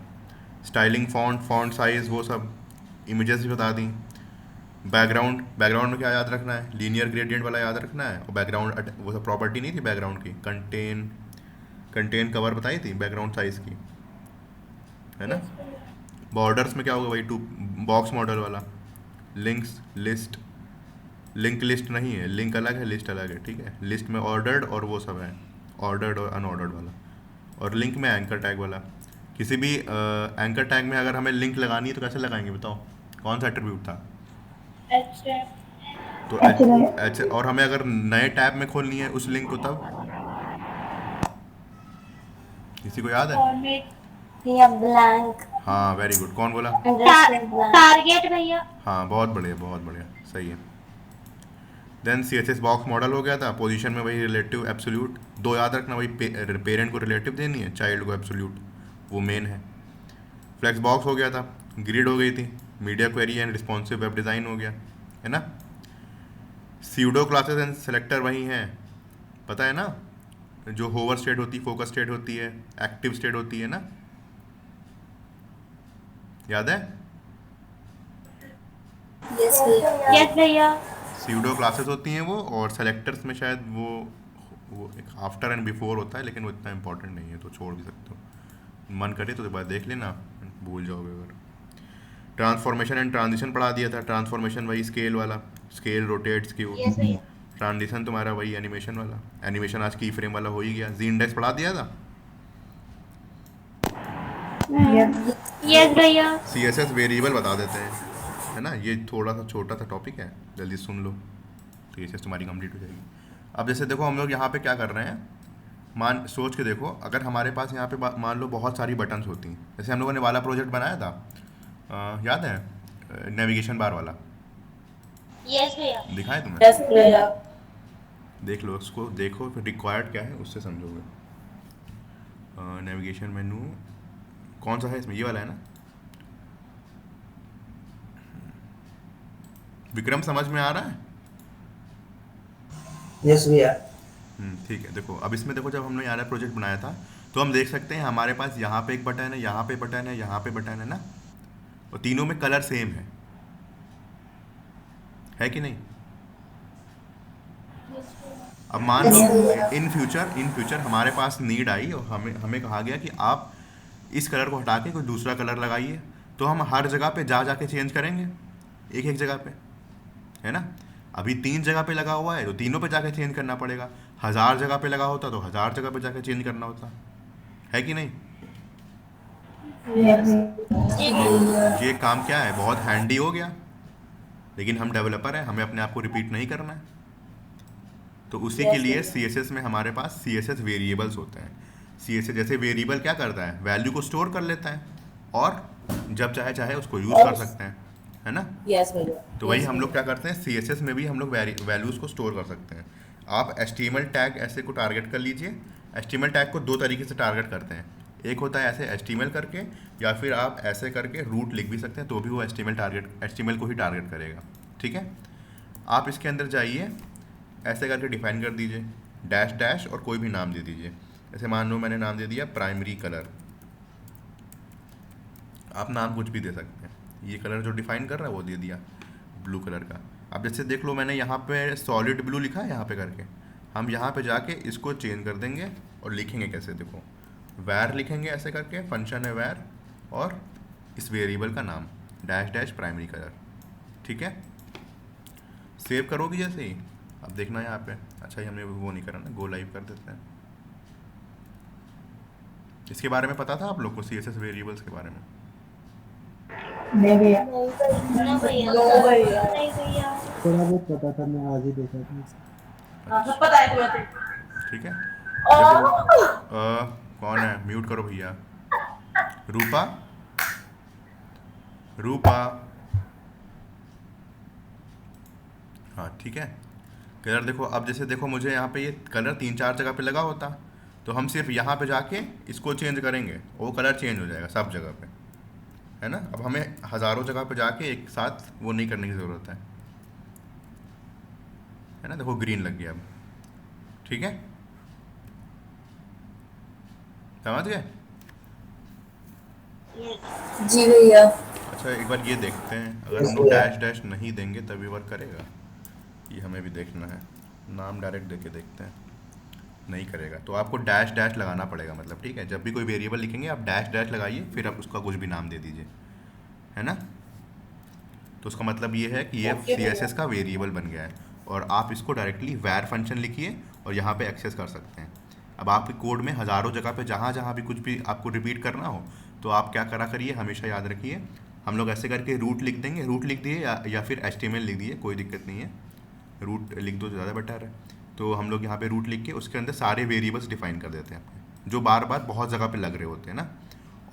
स्टाइलिंग, फॉन्ट साइज, वो सब, इमेजेस भी बता दी। बैकग्राउंड में क्या याद रखना है, लीनियर ग्रेडियंट वाला याद रखना है, और बैकग्राउंड वो सब प्रॉपर्टी नहीं थी बैकग्राउंड की, कंटेन कवर बताई थी बैकग्राउंड साइज की, है ना। बॉर्डर्स में क्या होगा, वही बॉक्स मॉडल वाला, लिंक्स, लिस्ट, लिंक लिस्ट नहीं है, लिंक अलग है, लिस्ट अलग है, ठीक है। लिस्ट में ऑर्डर्ड और वो सब है, ऑर्डर्ड और अनऑर्डर्ड वाला, और लिंक में एंकर टैग वाला। किसी भी एंकर टैग में अगर हमें लिंक लगानी है तो कैसे लगाएंगे बताओ, कौन सा एट्रीब्यूट था? तो एच, और हमें अगर नए टैब में खोलनी है उस लिंक को तब, किसी को याद है? फॉर्मेट या ब्लैंक हाँ वेरी गुड, कौन बोला? अंडरस्कोर ब्लैंक टारगेट भैया। हाँ बहुत बढ़िया, बहुत बढ़िया, सही है। Then C S S box model हो गया था। पोजीशन में वही रिलेटिव एब्सोल्यूट, दो याद रखना, वही पेरेंट को रिलेटिव देनी है, चाइल्ड को एब्सोल्यूट, वो मेन है। फ्लेक्स बॉक्स हो गया था, ग्रिड हो गई थी, media query and responsive web design हो गया, है ना। सीडो क्लासेस एंड सेलेक्टर वही हैं, पता है ना, जो होवर स्टेट होती है, फोकस स्टेट होती है, एक्टिव स्टेट होती है ना, याद है? यस भैया। सीडो क्लासेस होती हैं वो, और सेलेक्टर्स में शायद वो एक आफ्टर एंड बिफोर होता है, लेकिन वो इतना इंपॉर्टेंट नहीं है तो छोड़ भी सकते हो, मन करे तो बाद देख लेना, भूल जाओगे अगर। ट्रांसफॉर्मेशन एंड ट्रांजिशन पढ़ा दिया था। ट्रांसफॉर्मेशन वही स्केल वाला, स्केल, रोटेट, स्क्यू। यस भैया। ट्रांजिशन तुम्हारा वही एनिमेशन वाला, एनिमेशन आज की फ्रेम वाला हो ही गया। जी इंडेक्स पढ़ा दिया था। यस भैया। सी एस एस वेरिएबल बता देते हैं, है ना, ये थोड़ा सा छोटा सा टॉपिक है, जल्दी सुन लो तो ये चीज़ तुम्हारी कंप्लीट हो जाएगी। अब जैसे देखो हम लोग यहाँ पे क्या कर रहे हैं, मान सोच के देखो, अगर हमारे पास यहाँ पे मान लो बहुत सारी बटन्स होती हैं, जैसे हम लोगों ने वाला प्रोजेक्ट बनाया था, याद है नेविगेशन बार वाला, यस भैया। दिखाए तुम्हें? यस भैया। देख लो उसको, देखो फिर रिक्वायर्ड क्या है उससे समझोगे। नेविगेशन मेनू कौन सा है इसमें, ये वाला है ना। विक्रम समझ में आ रहा है? यस भैया। ठीक है। देखो अब इसमें देखो, जब हमने यहाँ प्रोजेक्ट बनाया था तो हम देख सकते हैं हमारे पास यहाँ पे एक बटन है, यहाँ पे बटन है, यहाँ पे बटन है ना, और तीनों में कलर सेम है कि नहीं? अब मान लो इन फ्यूचर हमारे पास नीड आई और हमें कहा गया कि आप इस कलर को हटा के कोई दूसरा कलर लगाइए, तो हम हर जगह पे जाके चेंज करेंगे, एक जगह पे, है ना। अभी 3 जगह पे लगा हुआ है तो तीनों पे जाके चेंज करना पड़ेगा। 1000 जगह पे लगा होता तो 1000 जगह पे जाके चेंज करना होता, है कि नहीं? ये काम क्या है, बहुत हैंडी हो गया, लेकिन हम डेवलपर हैं, हमें अपने आप को रिपीट नहीं करना है। तो उसी के लिए CSS में हमारे पास CSS वेरिएबल्स होते हैं। CSS जैसे वेरिएबल क्या करता है, वैल्यू को स्टोर कर लेता है और जब चाहे उसको यूज़ कर सकते हैं, है ना। यस भैया। तो वही हम लोग क्या करते हैं, CSS में भी हम लोग वैल्यूज़ को स्टोर कर सकते हैं। आप HTML टैग ऐसे को टारगेट कर लीजिए। HTML टैग को 2 तरीके से टारगेट करते हैं, एक होता है ऐसे HTML करके, या फिर आप ऐसे करके रूट लिख भी सकते हैं, तो भी वो HTML को ही टारगेट करेगा, ठीक है। आप इसके अंदर जाइए, ऐसे करके डिफाइन कर दीजिए, डैश डैश और कोई भी नाम दे दीजिए। जैसे मान लो मैंने नाम दे दिया प्राइमरी कलर, आप नाम कुछ भी दे सकते हैं। ये कलर जो डिफाइन कर रहा है वो दे दिया ब्लू कलर का। अब जैसे देख लो मैंने यहाँ पे सॉलिड ब्लू लिखा है, यहाँ पे करके हम यहाँ पे जाके इसको चेंज कर देंगे और लिखेंगे कैसे, देखो वैर लिखेंगे ऐसे करके, फंक्शन है वैर और इस वेरिएबल का नाम डैश डैश प्राइमरी कलर, ठीक है। सेव करोगे जैसे ही, अब देखना यहाँ पे, अच्छा ही हमने वो नहीं करा ना, गो लाइव कर देते हैं। इसके बारे में पता था आप लोग को, CSS वेरिएबल्स के बारे में? नहीं भैया, ना भैया। नहीं भैया। थोड़ा बहुत पता था, मैं आज ही देखा था। सब पता है तुम्हें? ठीक है। देखो, कौन है, म्यूट करो भैया। रूपा, हाँ ठीक है। कलर देखो, अब जैसे देखो मुझे यहाँ पे ये कलर 3-4 जगह पे लगा होता, तो हम सिर्फ यहाँ पे जाके इसको चेंज करेंगे, वो कलर चेंज हो जाएगा सब जगह पे, है ना। अब हमें हज़ारों जगह पे जाके एक साथ वो नहीं करने की ज़रूरत है ना। देखो ग्रीन लग गया अब, ठीक है, समझ गए? जी भैया। अच्छा एक बार ये देखते हैं, अगर हम लोग डैश डैश नहीं देंगे तभी वर्क करेगा, ये हमें भी देखना है। नाम डायरेक्ट देके देखते हैं, नहीं करेगा तो आपको डैश डैश लगाना पड़ेगा, मतलब ठीक है। जब भी कोई वेरिएबल लिखेंगे आप डैश डैश लगाइए, फिर आप उसका कुछ भी नाम दे दीजिए, है ना। तो उसका मतलब ये है कि ये Okay, CSS का वेरिएबल बन गया है और आप इसको डायरेक्टली var फंक्शन लिखिए और यहाँ पे एक्सेस कर सकते हैं। अब आपके कोड में हज़ारों जगह पे जहाँ जहाँ भी कुछ भी आपको रिपीट करना हो तो आप क्या करा करिए, हमेशा याद रखिए, हम लोग ऐसे करके रूट लिख देंगे, रूट लिख दिए या फिर HTML लिख दिए, कोई दिक्कत नहीं है, रूट लिख दो तो ज़्यादा बेटर है। तो हम लोग यहाँ पे रूट लिख के उसके अंदर सारे वेरिएबल्स डिफाइन कर देते हैं अपने, जो बार बार बहुत जगह पे लग रहे होते हैं ना,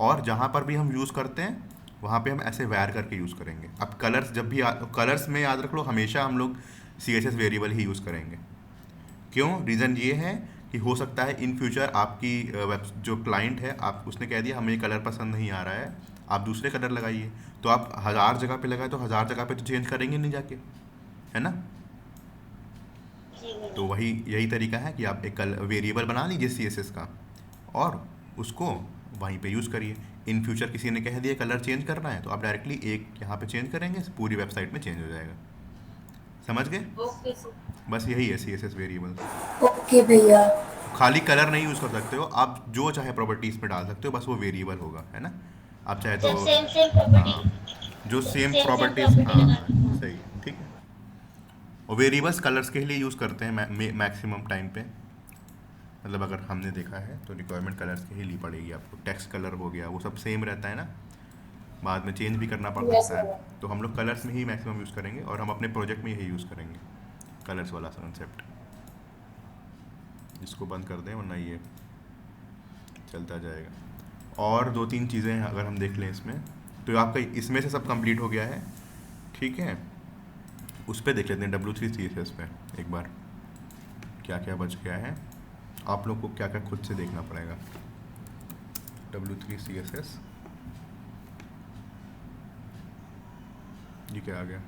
और जहाँ पर भी हम यूज़ करते हैं वहाँ पे हम ऐसे वैर करके यूज़ करेंगे। अब कलर्स जब भी कलर्स में याद रख लो, हमेशा हम लोग CSS वेरिएबल ही यूज़ करेंगे। क्यों? रीज़न ये है कि हो सकता है इन फ्यूचर आपकी जो क्लाइंट है, आप उसने कह दिया हमें ये कलर पसंद नहीं आ रहा है, आप दूसरे कलर लगाइए, तो आप 1000 जगह पे लगाए तो 1000 जगह पे तो चेंज करेंगे नहीं जाके, है ना। तो वही यही तरीका है कि आप एक वेरिएबल बना लीजिए CSS का और उसको वहीं पे यूज़ करिए। इन फ्यूचर किसी ने कह दिया कलर चेंज करना है तो आप डायरेक्टली एक यहाँ पे चेंज करेंगे, पूरी वेबसाइट में चेंज हो जाएगा। समझ गए? Okay sir. बस यही है CSS वेरिएबल। ओके भैया। खाली कलर नहीं यूज़ कर सकते हो आप, जो चाहे प्रॉपर्टीज़ में डाल सकते हो, बस वो वेरिएबल होगा, है ना। आप चाहे तो सेम प्रॉपर्टी, हाँ, जो सेम same प्रॉपर्टीज, property हाँ लगा। सही, ठीक है। और वेरिएबल्स कलर्स के लिए यूज़ करते हैं मैक्सिमम टाइम पे, मतलब अगर हमने देखा है तो रिक्वायरमेंट कलर्स के ही ली पड़ेगी आपको। टेक्स्ट कलर हो गया वो सब सेम रहता है ना, बाद में चेंज भी करना पड़ Yes, सकता है, sir. तो हम लोग कलर्स में ही मैक्सिमम यूज़ करेंगे और हम अपने प्रोजेक्ट में यही यूज़ करेंगे, कलर्स वाला कंसेप्ट। इसको बंद कर दें वरना ये चलता जाएगा। और 2-3 चीज़ें हैं अगर हम देख लें इसमें, तो आपका इसमें से सब कंप्लीट हो गया है, ठीक है। उस पर देख लेते हैं W3 CSS पे एक बार क्या क्या बच गया है। आप लोग को क्या क्या खुद से देखना पड़ेगा। W3 CSS ये क्या आ गया,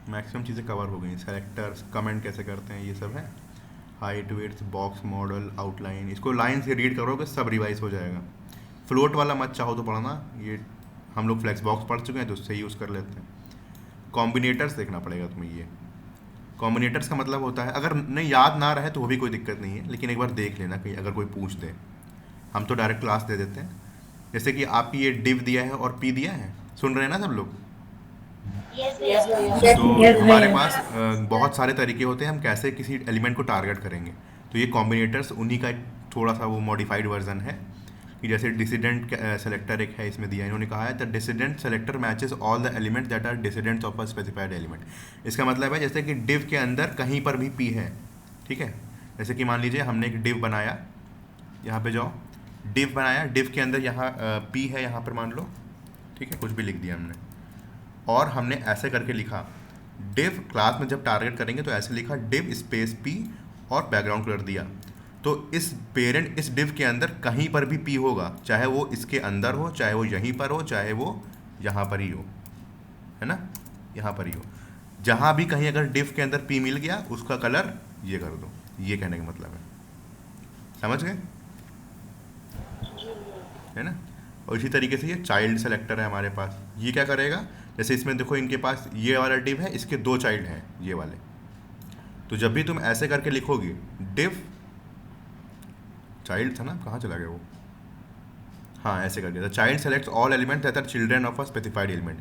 मैक्सिमम चीज़ें कवर हो गई। सेलेक्टर्स, कमेंट कैसे करते हैं, ये सब है। Height, width, box model, outline, इसको लाइन से रीड करोगे सब रिवाइज हो जाएगा। फ्लोट वाला मत चाहो तो पढ़ना, ये हम लोग फ्लेक्स बॉक्स पढ़ चुके हैं तो उससे यूज़ कर लेते हैं। कॉम्बिनेटर्स देखना पड़ेगा तुम्हें। ये कॉम्बिनेटर्स का मतलब होता है, अगर नहीं याद ना रहे तो वो भी कोई दिक्कत नहीं है, लेकिन एक बार देख लेना कहीं अगर कोई पूछ दे। हम तो डायरेक्ट क्लास दे देते हैं, जैसे कि आपकी ये डिव दिया है और पी दिया है, सुन रहे हैं ना सब लोग। यस भैया। तो हमारे पास बहुत सारे तरीके होते हैं हम कैसे किसी एलिमेंट को टारगेट करेंगे। तो ये कॉम्बिनेटर्स उन्हीं का एक थोड़ा सा वो मॉडिफाइड वर्जन है कि जैसे डिसिडेंट सेलेक्टर एक है इसमें दिया, इन्होंने कहा है the descendant selector matches all the elements that are descendants of a specified element. इसका मतलब है जैसे कि डिव के अंदर कहीं पर भी पी है, ठीक है। जैसे कि मान लीजिए हमने एक डिव बनाया, यहाँ पे जाओ, डिव बनाया, डिव के अंदर यहाँ पी है, यहाँ पर मान लो, ठीक है, कुछ भी लिख दिया हमने और हमने ऐसे करके लिखा डिव, क्लास में जब टारगेट करेंगे तो ऐसे लिखा डिव स्पेस पी और बैकग्राउंड कलर दिया, तो इस पेरेंट इस डिव के अंदर कहीं पर भी पी होगा, चाहे वो इसके अंदर हो, चाहे वो यहीं पर हो, चाहे वो यहाँ पर ही हो, है ना, यहाँ पर ही हो। जहाँ भी कहीं अगर डिव के अंदर पी मिल गया उसका कलर ये कर दो, ये कहने का मतलब है। समझ गए, है ना। और इसी तरीके से ये चाइल्ड सेलेक्टर है हमारे पास, ये क्या करेगा, जैसे इसमें देखो इनके पास ये वाला डिव है, इसके 2 चाइल्ड हैं ये वाले, तो जब भी तुम ऐसे करके लिखोगे डिव चाइल्ड था ना, कहाँ चला गया वो, हाँ ऐसे करके the child selects all element that are children of a specified element,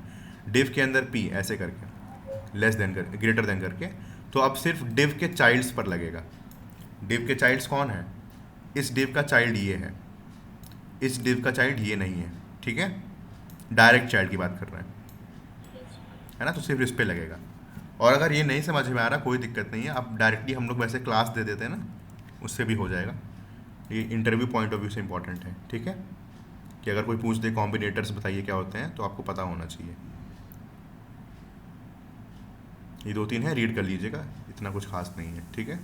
div के अंदर पी ऐसे करके लेस देन कर ग्रेटर देन करके, तो अब सिर्फ डिव के चाइल्ड्स पर लगेगा। डिव के चाइल्ड्स कौन है, इस डिव का चाइल्ड ये है, इस डिव का चाइल्ड ये नहीं है, ठीक है, डायरेक्ट चाइल्ड की बात कर रहे हैं, है ना, तो सिर्फ इस पे लगेगा। और अगर ये नहीं समझ में आ रहा कोई दिक्कत नहीं है, आप डायरेक्टली हम लोग वैसे क्लास दे देते हैं ना, उससे भी हो जाएगा। ये इंटरव्यू पॉइंट ऑफ व्यू से इंपॉर्टेंट है, ठीक है, कि अगर कोई पूछ दे कॉम्बिनेटर्स बताइए क्या होते हैं तो आपको पता होना चाहिए। ये 2-3 है, रीड कर लीजिएगा, इतना कुछ खास नहीं है, ठीक है।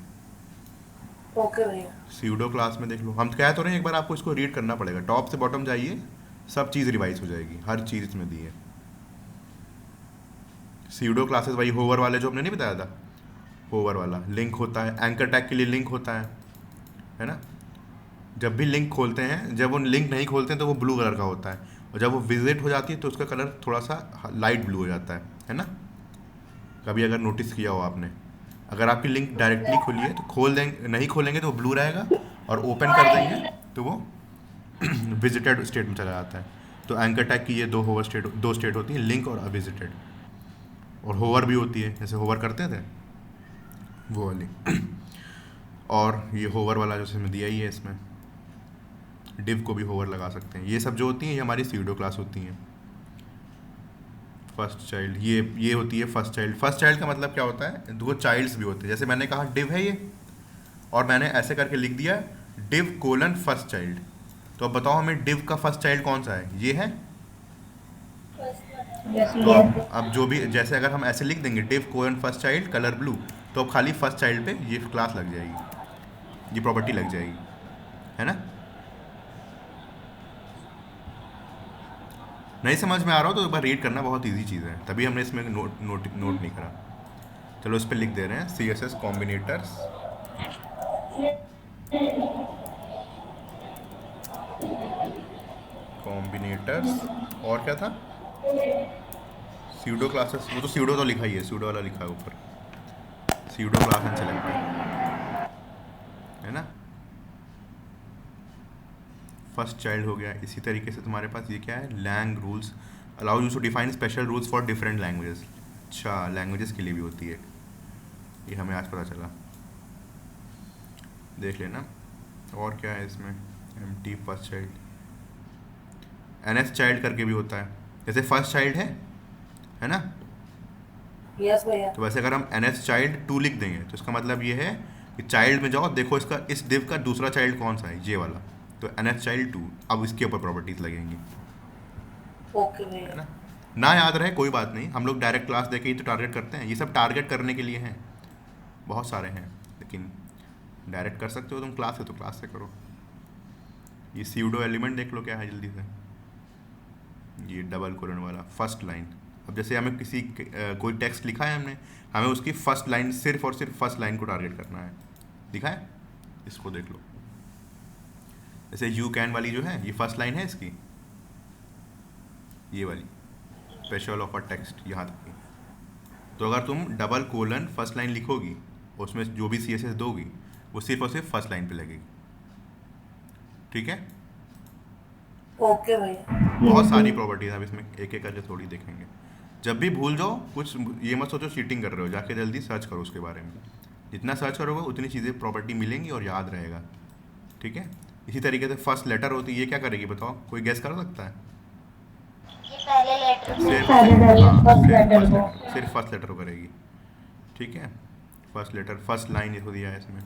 ओके भैया। सीडो क्लास में देख लो, हम कह तो रहे हैं एक बार आपको इसको रीड करना पड़ेगा, टॉप से बॉटम जाइए, सब चीज़ रिवाइज हो जाएगी, हर चीज़ इसमें दी है। सीडो क्लासेस वही होवर वाले जो हमने नहीं बताया था, होवर वाला लिंक होता है, एंकर टैग के लिए लिंक होता है ना। जब भी लिंक खोलते हैं, जब वो लिंक नहीं खोलते हैं तो वो ब्लू कलर का होता है, और जब वो विजिट हो जाती है तो उसका कलर थोड़ा सा लाइट ब्लू हो जाता है ना। कभी अगर नोटिस किया हो आपने, अगर आपकी लिंक डायरेक्टली खुली है तो खोल देंगे, नहीं खोलेंगे तो वो ब्लू रहेगा, और ओपन कर देंगे तो वो विजिटेड स्टेट में चला जाता है। तो एंकर टैग की ये दो स्टेट होती हैं, लिंक और अविजिटेड। और होवर भी होती है, जैसे होवर करते थे वो वाली। और ये होवर वाला जो इसमें दिया ही है, इसमें डिव को भी होवर लगा सकते हैं। ये सब जो होती हैं ये हमारी सीडो क्लास होती हैं। फर्स्ट चाइल्ड ये होती है फर्स्ट चाइल्ड। फर्स्ट चाइल्ड का मतलब क्या होता है, दो चाइल्ड्स भी होते हैं। जैसे मैंने कहा डिव है ये, और मैंने ऐसे करके लिख दिया डिव कोलन फर्स्ट चाइल्ड। तो अब बताओ हमें डिव का फर्स्ट चाइल्ड कौन सा है, ये है। तो अब जो भी, जैसे अगर हम ऐसे लिख देंगे div colon first child colour blue, तो अब खाली फर्स्ट चाइल्ड पे ये क्लास लग जाएगी, ये प्रॉपर्टी लग जाएगी, है ना। नहीं समझ में आ रहा हो तो एक बार रीड करना, बहुत इजी चीज़ है, तभी हमने इसमें नोट नहीं करा। चलो इस पर लिख दे रहे हैं CSS कॉम्बिनेटर्स और क्या था, सीडो क्लासेस। वो तो सीडो तो लिखा ही है, सीडो वाला लिखा है ऊपर, सीडो क्लास एंड सेलेक्टर, है ना। फर्स्ट चाइल्ड हो गया। इसी तरीके से तुम्हारे पास ये क्या है, lang rules allow you to define special rules for different languages. अच्छा, लैंग्वेजेस के लिए भी होती है, ये हमें आज पता चला, देख लेना। और क्या है इसमें, empty first child, NS child करके भी होता है। जैसे फर्स्ट चाइल्ड है ना, यस भैया। तो वैसे अगर हम NS चाइल्ड 2 लिख देंगे तो इसका मतलब ये है कि चाइल्ड में जाओ, देखो इसका इस डिव का दूसरा चाइल्ड कौन सा है, ये वाला, तो NS चाइल्ड 2। अब इसके ऊपर प्रॉपर्टीज लगेंगी, ओके भैया। है ना याद रहे कोई बात नहीं, हम लोग डायरेक्ट क्लास देके ही तो टारगेट करते हैं, ये सब टारगेट करने के लिए हैं, बहुत सारे हैं, लेकिन डायरेक्ट कर सकते हो तुम क्लास से तो क्लास से करो। ये सीडो एलिमेंट देख लो क्या है जल्दी से, ये डबल कोलन वाला फर्स्ट लाइन। अब जैसे हमें कोई टेक्स्ट लिखा है हमने, हमें उसकी फर्स्ट लाइन, सिर्फ और सिर्फ फर्स्ट लाइन को टारगेट करना है, दिखा है, इसको देख लो। जैसे यू कैन वाली जो है, ये फर्स्ट लाइन है इसकी, ये वाली स्पेशल ऑफर टेक्स्ट यहाँ तक की। तो अगर तुम डबल कोलन फर्स्ट लाइन लिखोगी, उसमें जो भी CSS दोगी वो सिर्फ और सिर्फ फर्स्ट लाइन पे लगेगी, ठीक है। ओके भैया। बहुत सारी प्रॉपर्टीज अब इसमें एक एक करके थोड़ी देखेंगे। जब भी भूल जाओ कुछ, ये मत सोचो चीटिंग कर रहे हो, जाके जल्दी सर्च करो उसके बारे में। जितना सर्च करोगे उतनी चीज़ें प्रॉपर्टी मिलेंगी और याद रहेगा, ठीक है। इसी तरीके से फर्स्ट लेटर होती है, ये क्या करेगी बताओ, कोई गेस कर सकता है। ये पहले लेटर सिर्फ फर्स्ट लेटर करेगी, ठीक है। फर्स्ट लेटर, फर्स्ट लाइन ये दिया है इसमें।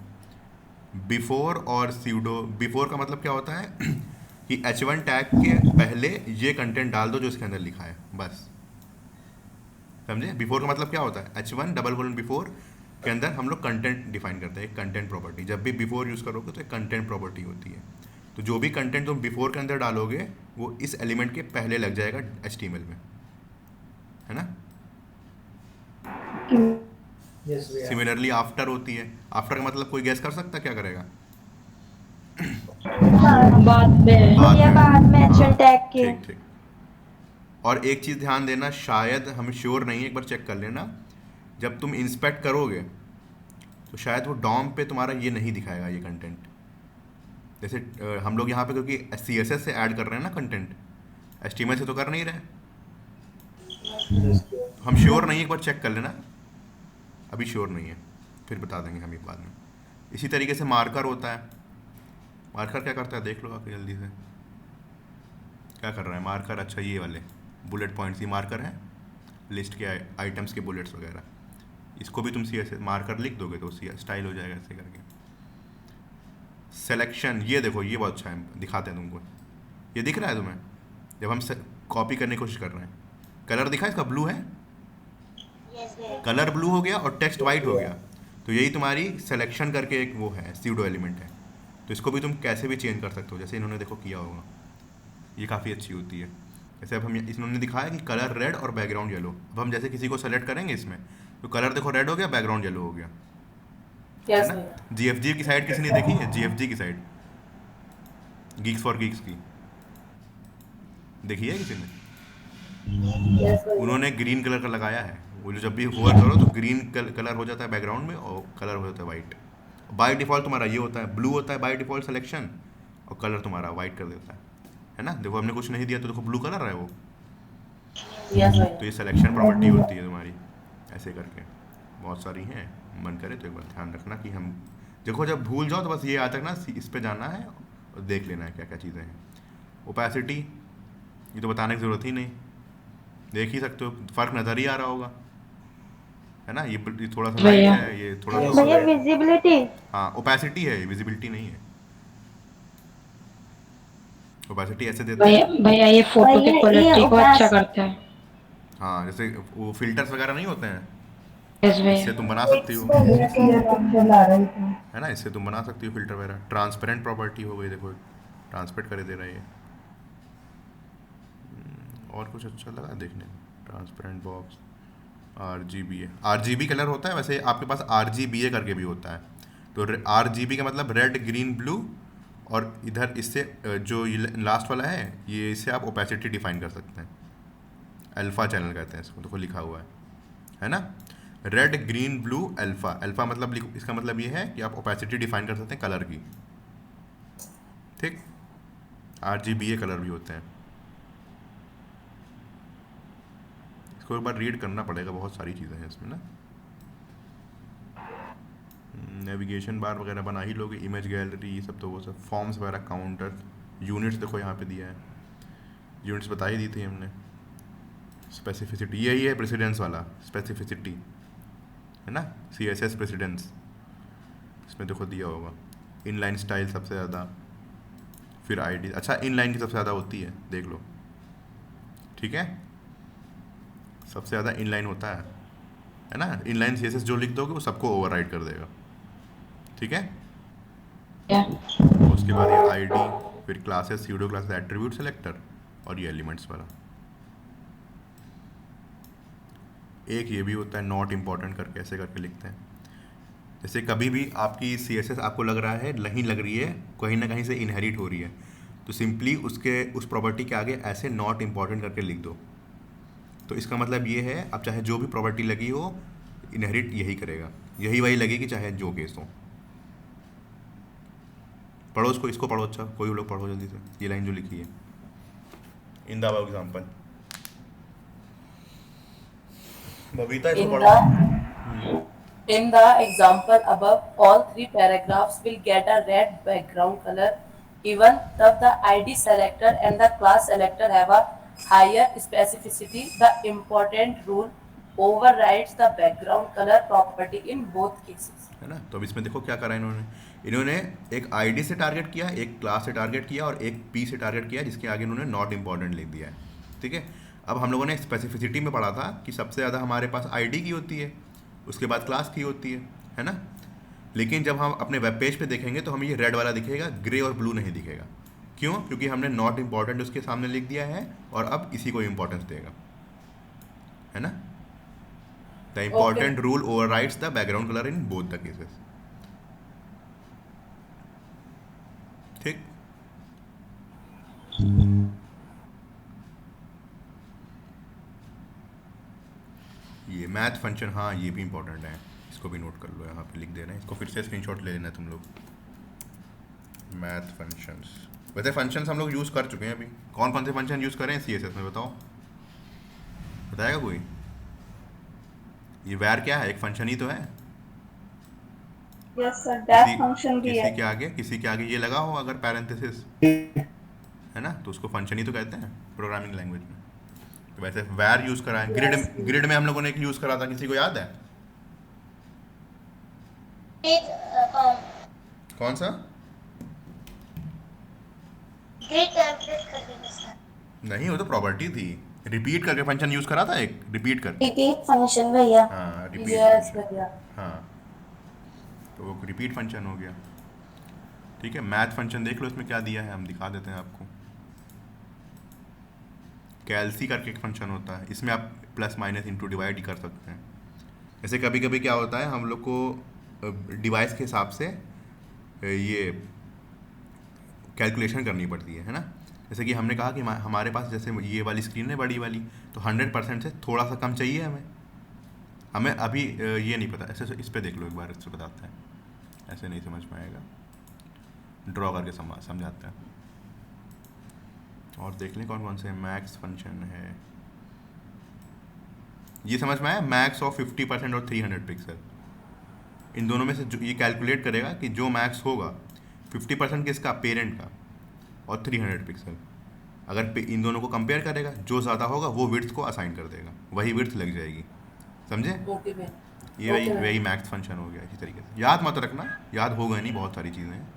बिफोर और सीडो, बिफोर का मतलब क्या होता है कि H1 टैग के पहले ये कंटेंट डाल दो जो इसके अंदर लिखा है, बस समझे। बिफोर का मतलब क्या होता है, H1 डबल कोलन बिफोर के अंदर हम लोग कंटेंट डिफाइन करते हैं, कंटेंट प्रॉपर्टी। जब भी बिफोर यूज़ करोगे तो एक कंटेंट प्रॉपर्टी होती है, तो जो भी कंटेंट तुम बिफोर के अंदर डालोगे वो इस एलिमेंट के पहले लग जाएगा HTML में, है ना। सिमिलरली आफ्टर होती है, आफ्टर का मतलब कोई गेस कर सकता है क्या करेगा, बाद में H1 टैग के। ठीक ठीक। और एक चीज़ ध्यान देना, शायद हम श्योर नहीं है, एक बार चेक कर लेना, जब तुम इंस्पेक्ट करोगे तो शायद वो डॉम पे तुम्हारा ये नहीं दिखाएगा ये कंटेंट। जैसे हम लोग यहाँ पे क्योंकि CSS से ऐड कर रहे हैं ना कंटेंट, HTML से तो कर नहीं रहे, हम श्योर नहीं, एक बार चेक कर लेना, अभी श्योर नहीं है, फिर बता देंगे हम एक बाद में। इसी तरीके से मार्कर होता है, मार्कर क्या करता है देख लो आके जल्दी से, क्या कर रहा है मार्कर, अच्छा ये वाले बुलेट पॉइंट्स, ये मार्कर है, लिस्ट के आइटम्स के बुलेट्स वगैरह, इसको भी तुम CSS मार्कर लिख दोगे तो स्टाइल हो जाएगा ऐसे करके। सिलेक्शन, ये देखो ये बहुत अच्छा है, दिखाते हैं तुमको, ये दिख रहा है तुम्हें, जब हम कॉपी करने की कोशिश कर रहे हैं, कलर दिखा इसका ब्लू है, कलर ब्लू हो गया और टेक्स्ट वाइट हो गया, तो यही तुम्हारी सिलेक्शन करके एक वो है, सीडो एलिमेंट है। तो इसको भी तुम कैसे भी चेंज कर सकते हो, जैसे इन्होंने देखो किया होगा, ये काफ़ी अच्छी होती है। जैसे अब हम इन्होंने दिखाया कि कलर रेड और बैकग्राउंड येलो, अब हम जैसे किसी को सेलेक्ट करेंगे इसमें तो कलर देखो रेड हो गया, बैकग्राउंड येलो हो गया, यस है ना। भैया। GFG की साइड किसी ने देखी है, GFG की साइड, गीक्स फॉर गीक्स की देखी है किसी ने, यस भैया। उन्होंने ग्रीन कलर का लगाया है, वो जो जब भी होवर करो तो ग्रीन कलर हो जाता है बैकग्राउंड में और कलर हो जाता है वाइट। बाय डिफ़ॉल्ट तुम्हारा ये होता है, ब्लू होता है बाय डिफ़ॉल्ट सिलेक्शन, और कलर तुम्हारा वाइट कर देता है ना। देखो हमने कुछ नहीं दिया तो देखो ब्लू कलर है वो, यस तो भैया। ये सिलेक्शन प्रॉपर्टी होती है तुम्हारी। ऐसे करके बहुत सारी हैं, मन करे तो एक बार ध्यान रखना कि हम देखो जब भूल जाओ तो बस ये आज तक ना इस पे जाना है और देख लेना है क्या क्या चीज़ें हैं। ओपेसिटी ये तो बताने की ज़रूरत ही नहीं, देख ही सकते हो, फ़र्क नज़र ही आ रहा होगा, है ना। ये थोड़ा सा लाइट है, ये थोड़ा सा भैया विजिबिलिटी हाँ ओपेसिटी है, विजिबिलिटी नहीं है। ओपेसिटी ऐसे देते हैं, भैया ये फोटो की भैया, ये क्वालिटी को opac- अच्छा करता है। हाँ जैसे वो फिल्टर्स वगैरह नहीं होते हैं, यस भैया। इससे तुम बना सकती हो, चला रही थी। है ना, इससे तुम बना सकती हो फिल्टर वगैरह। ट्रांसपेरेंट प्रॉपर्टी हो गई, देखो ट्रांसपेरेंट कर दे रहा है ये। और कुछ अच्छा लगा देखने में, transparent box, RGBA, RGB colour होता है वैसे, आपके पास RGBA करके भी होता है। तो RGB का मतलब रेड ग्रीन ब्लू, और इधर इससे जो ये लास्ट वाला है ये, इससे आप ओपेसिटी डिफाइन कर सकते हैं। अल्फ़ा चैनल कहते हैं इसको, देखो लिखा हुआ है ना, red green blue alpha. Alpha मतलब इसका मतलब ये है कि आप ओपेसिटी डिफाइन कर सकते हैं कलर की, ठीक। RGBA कलर भी होते हैं, इसको एक बार रीड करना पड़ेगा, बहुत सारी चीज़ें हैं इसमें ना। नेविगेशन बार वगैरह बना ही लोगे, इमेज गैलरी ये सब तो वो सब, फॉर्म्स वगैरह, काउंटर, यूनिट्स देखो यहाँ पे दिया है, यूनिट्स बता ही दी थी हमने। स्पेसिफिसिटी यही है प्रेसिडेंस वाला, स्पेसिफिसिटी है ना, CSS प्रेसिडेंस, इसमें देखो दिया होगा। इनलाइन स्टाइल सबसे ज़्यादा, फिर ID, अच्छा इनलाइन की सबसे ज़्यादा होती है, देख लो, ठीक है, सबसे ज़्यादा इनलाइन होता है ना। इनलाइन CSS जो लिख दोगे वो सबको ओवरराइड कर देगा, ठीक है। उसके बाद ये ID, फिर classes, pseudo classes, attribute selector, और ये एलिमेंट्स वाला। एक ये भी होता है नॉट इम्पॉर्टेंट करके, ऐसे करके लिखते हैं। जैसे कभी भी आपकी CSS आपको लग रहा है नहीं लग रही है, कहीं ना कहीं से इनहेरिट हो रही है, तो सिंपली उस प्रॉपर्टी के आगे ऐसे नॉट इम्पॉर्टेंट करके लिख दो। तो इसका मतलब ये है अब चाहे जो भी प्रॉपर्टी लगी हो, इनहेरिट यही करेगा, यही वही लगेगी चाहे जो केस हो। पढ़ो इसको पढ़ो, अच्छा कोई लोग पढ़ो जल्दी से ये लाइन जो लिखी है in the above example. Babita इसको पढ़ो। In the example above, all three paragraphs will get a red background color. Even though the ID selector and the class selector have a higher specificity, the important rule overrides the background color property in both cases. है ना। तो अब इसमें देखो क्या करा इन्होंने एक ID से टारगेट किया, एक क्लास से टारगेट किया, और एक P से टारगेट किया, जिसके आगे इन्होंने नॉट इम्पॉर्टेंट लिख दिया है, ठीक है। अब हम लोगों ने स्पेसिफिसिटी में पढ़ा था कि सबसे ज़्यादा हमारे पास ID की होती है, उसके बाद क्लास की होती है ना। लेकिन जब हम अपने वेब पेज पे देखेंगे तो हमें ये रेड वाला दिखेगा, ग्रे और ब्लू नहीं दिखेगा। क्यों? क्योंकि हमने नॉट इम्पॉर्टेंट उसके सामने लिख दिया है, और अब इसी को इम्पोर्टेंस देगा, है ना। The important rule overrides the background colour in both the cases, ठीक। ये मैथ फंक्शन, हाँ ये भी इंपॉर्टेंट है, इसको भी नोट कर लो, यहाँ पे लिख दे रहे हैं, इसको फिर से स्क्रीनशॉट ले लेना तुम लोग। मैथ फंक्शंस, वैसे फंक्शंस हम लोग यूज़ कर चुके हैं अभी। कौन कौन से फंक्शन यूज़ करें CSS में बताओ, बताएगा कोई? ये वैर क्या है, एक फंक्शन ही तो है। यस सर, दैट फंक्शन भी है। किसी के आगे ये लगा हो अगर पैरेंथेसिस, है ना, तो उसको फंक्शन ही तो कहते हैं प्रोग्रामिंग लैंग्वेज में। तो वैसे वैर यूज़ करा है, ग्रिड में हम लोगों ने एक यूज़ करा था, किसी को याद है? कौन सा? नहीं, वो तो प्रॉपर्टी थी, रिपीट करके फंक्शन यूज़ करा था, एक रिपीट कर, रिपीट फंक्शन भैया। हाँ Yes, रिपीट, भैया। हाँ तो वो रिपीट फंक्शन हो गया, ठीक है। मैथ फंक्शन देख लो इसमें क्या दिया है, हम दिखा देते हैं आपको। कैलसी करके एक फंक्शन होता है, इसमें आप प्लस माइनस इंटू डिवाइड ही कर सकते हैं। जैसे कभी कभी क्या होता है, हम लोग को डिवाइस के हिसाब से ये कैलकुलेशन करनी पड़ती है ना। जैसे कि हमने कहा कि हमारे पास जैसे ये वाली स्क्रीन है बड़ी वाली, तो 100% से थोड़ा सा कम चाहिए हमें, हमें अभी ये नहीं पता, ऐसे इस पे देख लो एक बार, इससे बताते हैं, ऐसे नहीं समझ में आएगा, ड्रॉ करके समझाते हैं। और देख लें कौन कौन से मैक्स फंक्शन है, ये समझ में आया, मैक्स ऑफ 50% और 300 पिक्सल, इन दोनों में से जो ये कैलकुलेट करेगा कि जो मैक्स होगा 50% किसका, पेरेंट का, और 300 पिक्सल, अगर इन दोनों को कंपेयर करेगा, जो ज़्यादा होगा वो विड्थ को असाइन कर देगा, वही विड्थ लग जाएगी, समझे? ओके भैया। ये वही मैक्स फंक्शन हो गया। इसी तरीके से याद मत रखना, याद होगा नहीं, बहुत सारी चीज़ें हैं,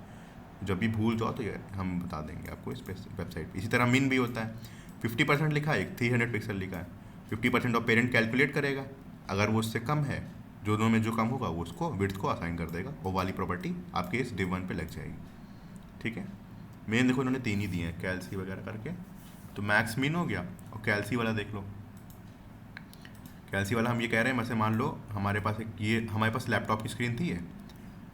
जब भी भूल जाओ तो ये हम बता देंगे आपको इस वेबसाइट पे। इसी तरह मिन भी होता है, 50% लिखा है, 300 पिक्सल लिखा है, 50% ऑफ पेरेंट कैलकुलेट करेगा, अगर वो उससे कम है, जो दोनों में जो कम होगा वो उसको विड्थ को असाइन कर देगा, वो वाली प्रॉपर्टी आपके इस div 1 पे लग जाएगी, ठीक है। मेन देखो इन्होंने 3 ही दिए हैं, कैल्सी वगैरह करके, तो मैक्स मीन हो गया। और कैल्सी वाला देख लो, कैल्सी वाला हम ये कह रहे हैं, वैसे मान लो हमारे पास एक, ये हमारे पास लैपटॉप की स्क्रीन थी, है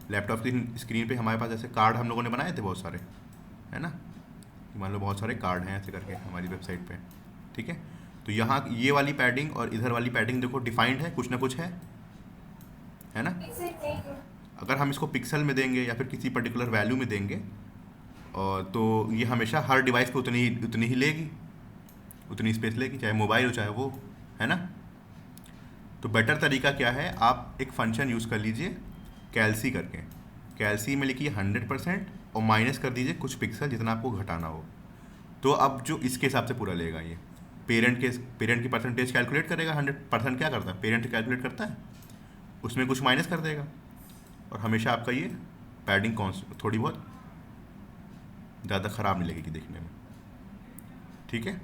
लैपटॉप की स्क्रीन पे हमारे पास ऐसे कार्ड हम लोगों ने बनाए थे बहुत सारे, है ना, मान लो बहुत सारे कार्ड हैं ऐसे करके हमारी वेबसाइट पे, ठीक है। तो यहाँ ये वाली पैडिंग और इधर वाली पैडिंग देखो डिफाइंड है, कुछ ना कुछ है ना। अगर हम इसको पिक्सल में देंगे या फिर किसी पर्टिकुलर वैल्यू में देंगे, और तो ये हमेशा हर डिवाइस पे उतनी ही लेगी, उतनी स्पेस लेगी, चाहे मोबाइल हो चाहे वो, है ना। तो बेटर तरीका क्या है, आप एक फंक्शन यूज़ कर लीजिए कैल्सी करके, कैल्सी में लिखिए 100% और माइनस कर दीजिए कुछ पिक्सल जितना आपको घटाना हो, तो अब जो इसके हिसाब से पूरा लेगा, ये पेरेंट की परसेंटेज कैलकुलेट करेगा, 100% क्या करता है, पेरेंट कैलकुलेट करता है, उसमें कुछ माइनस कर देगा, और हमेशा आपका ये पैडिंग थोड़ी बहुत ज़्यादा ख़राब नहीं लगेगी देखने में, ठीक है।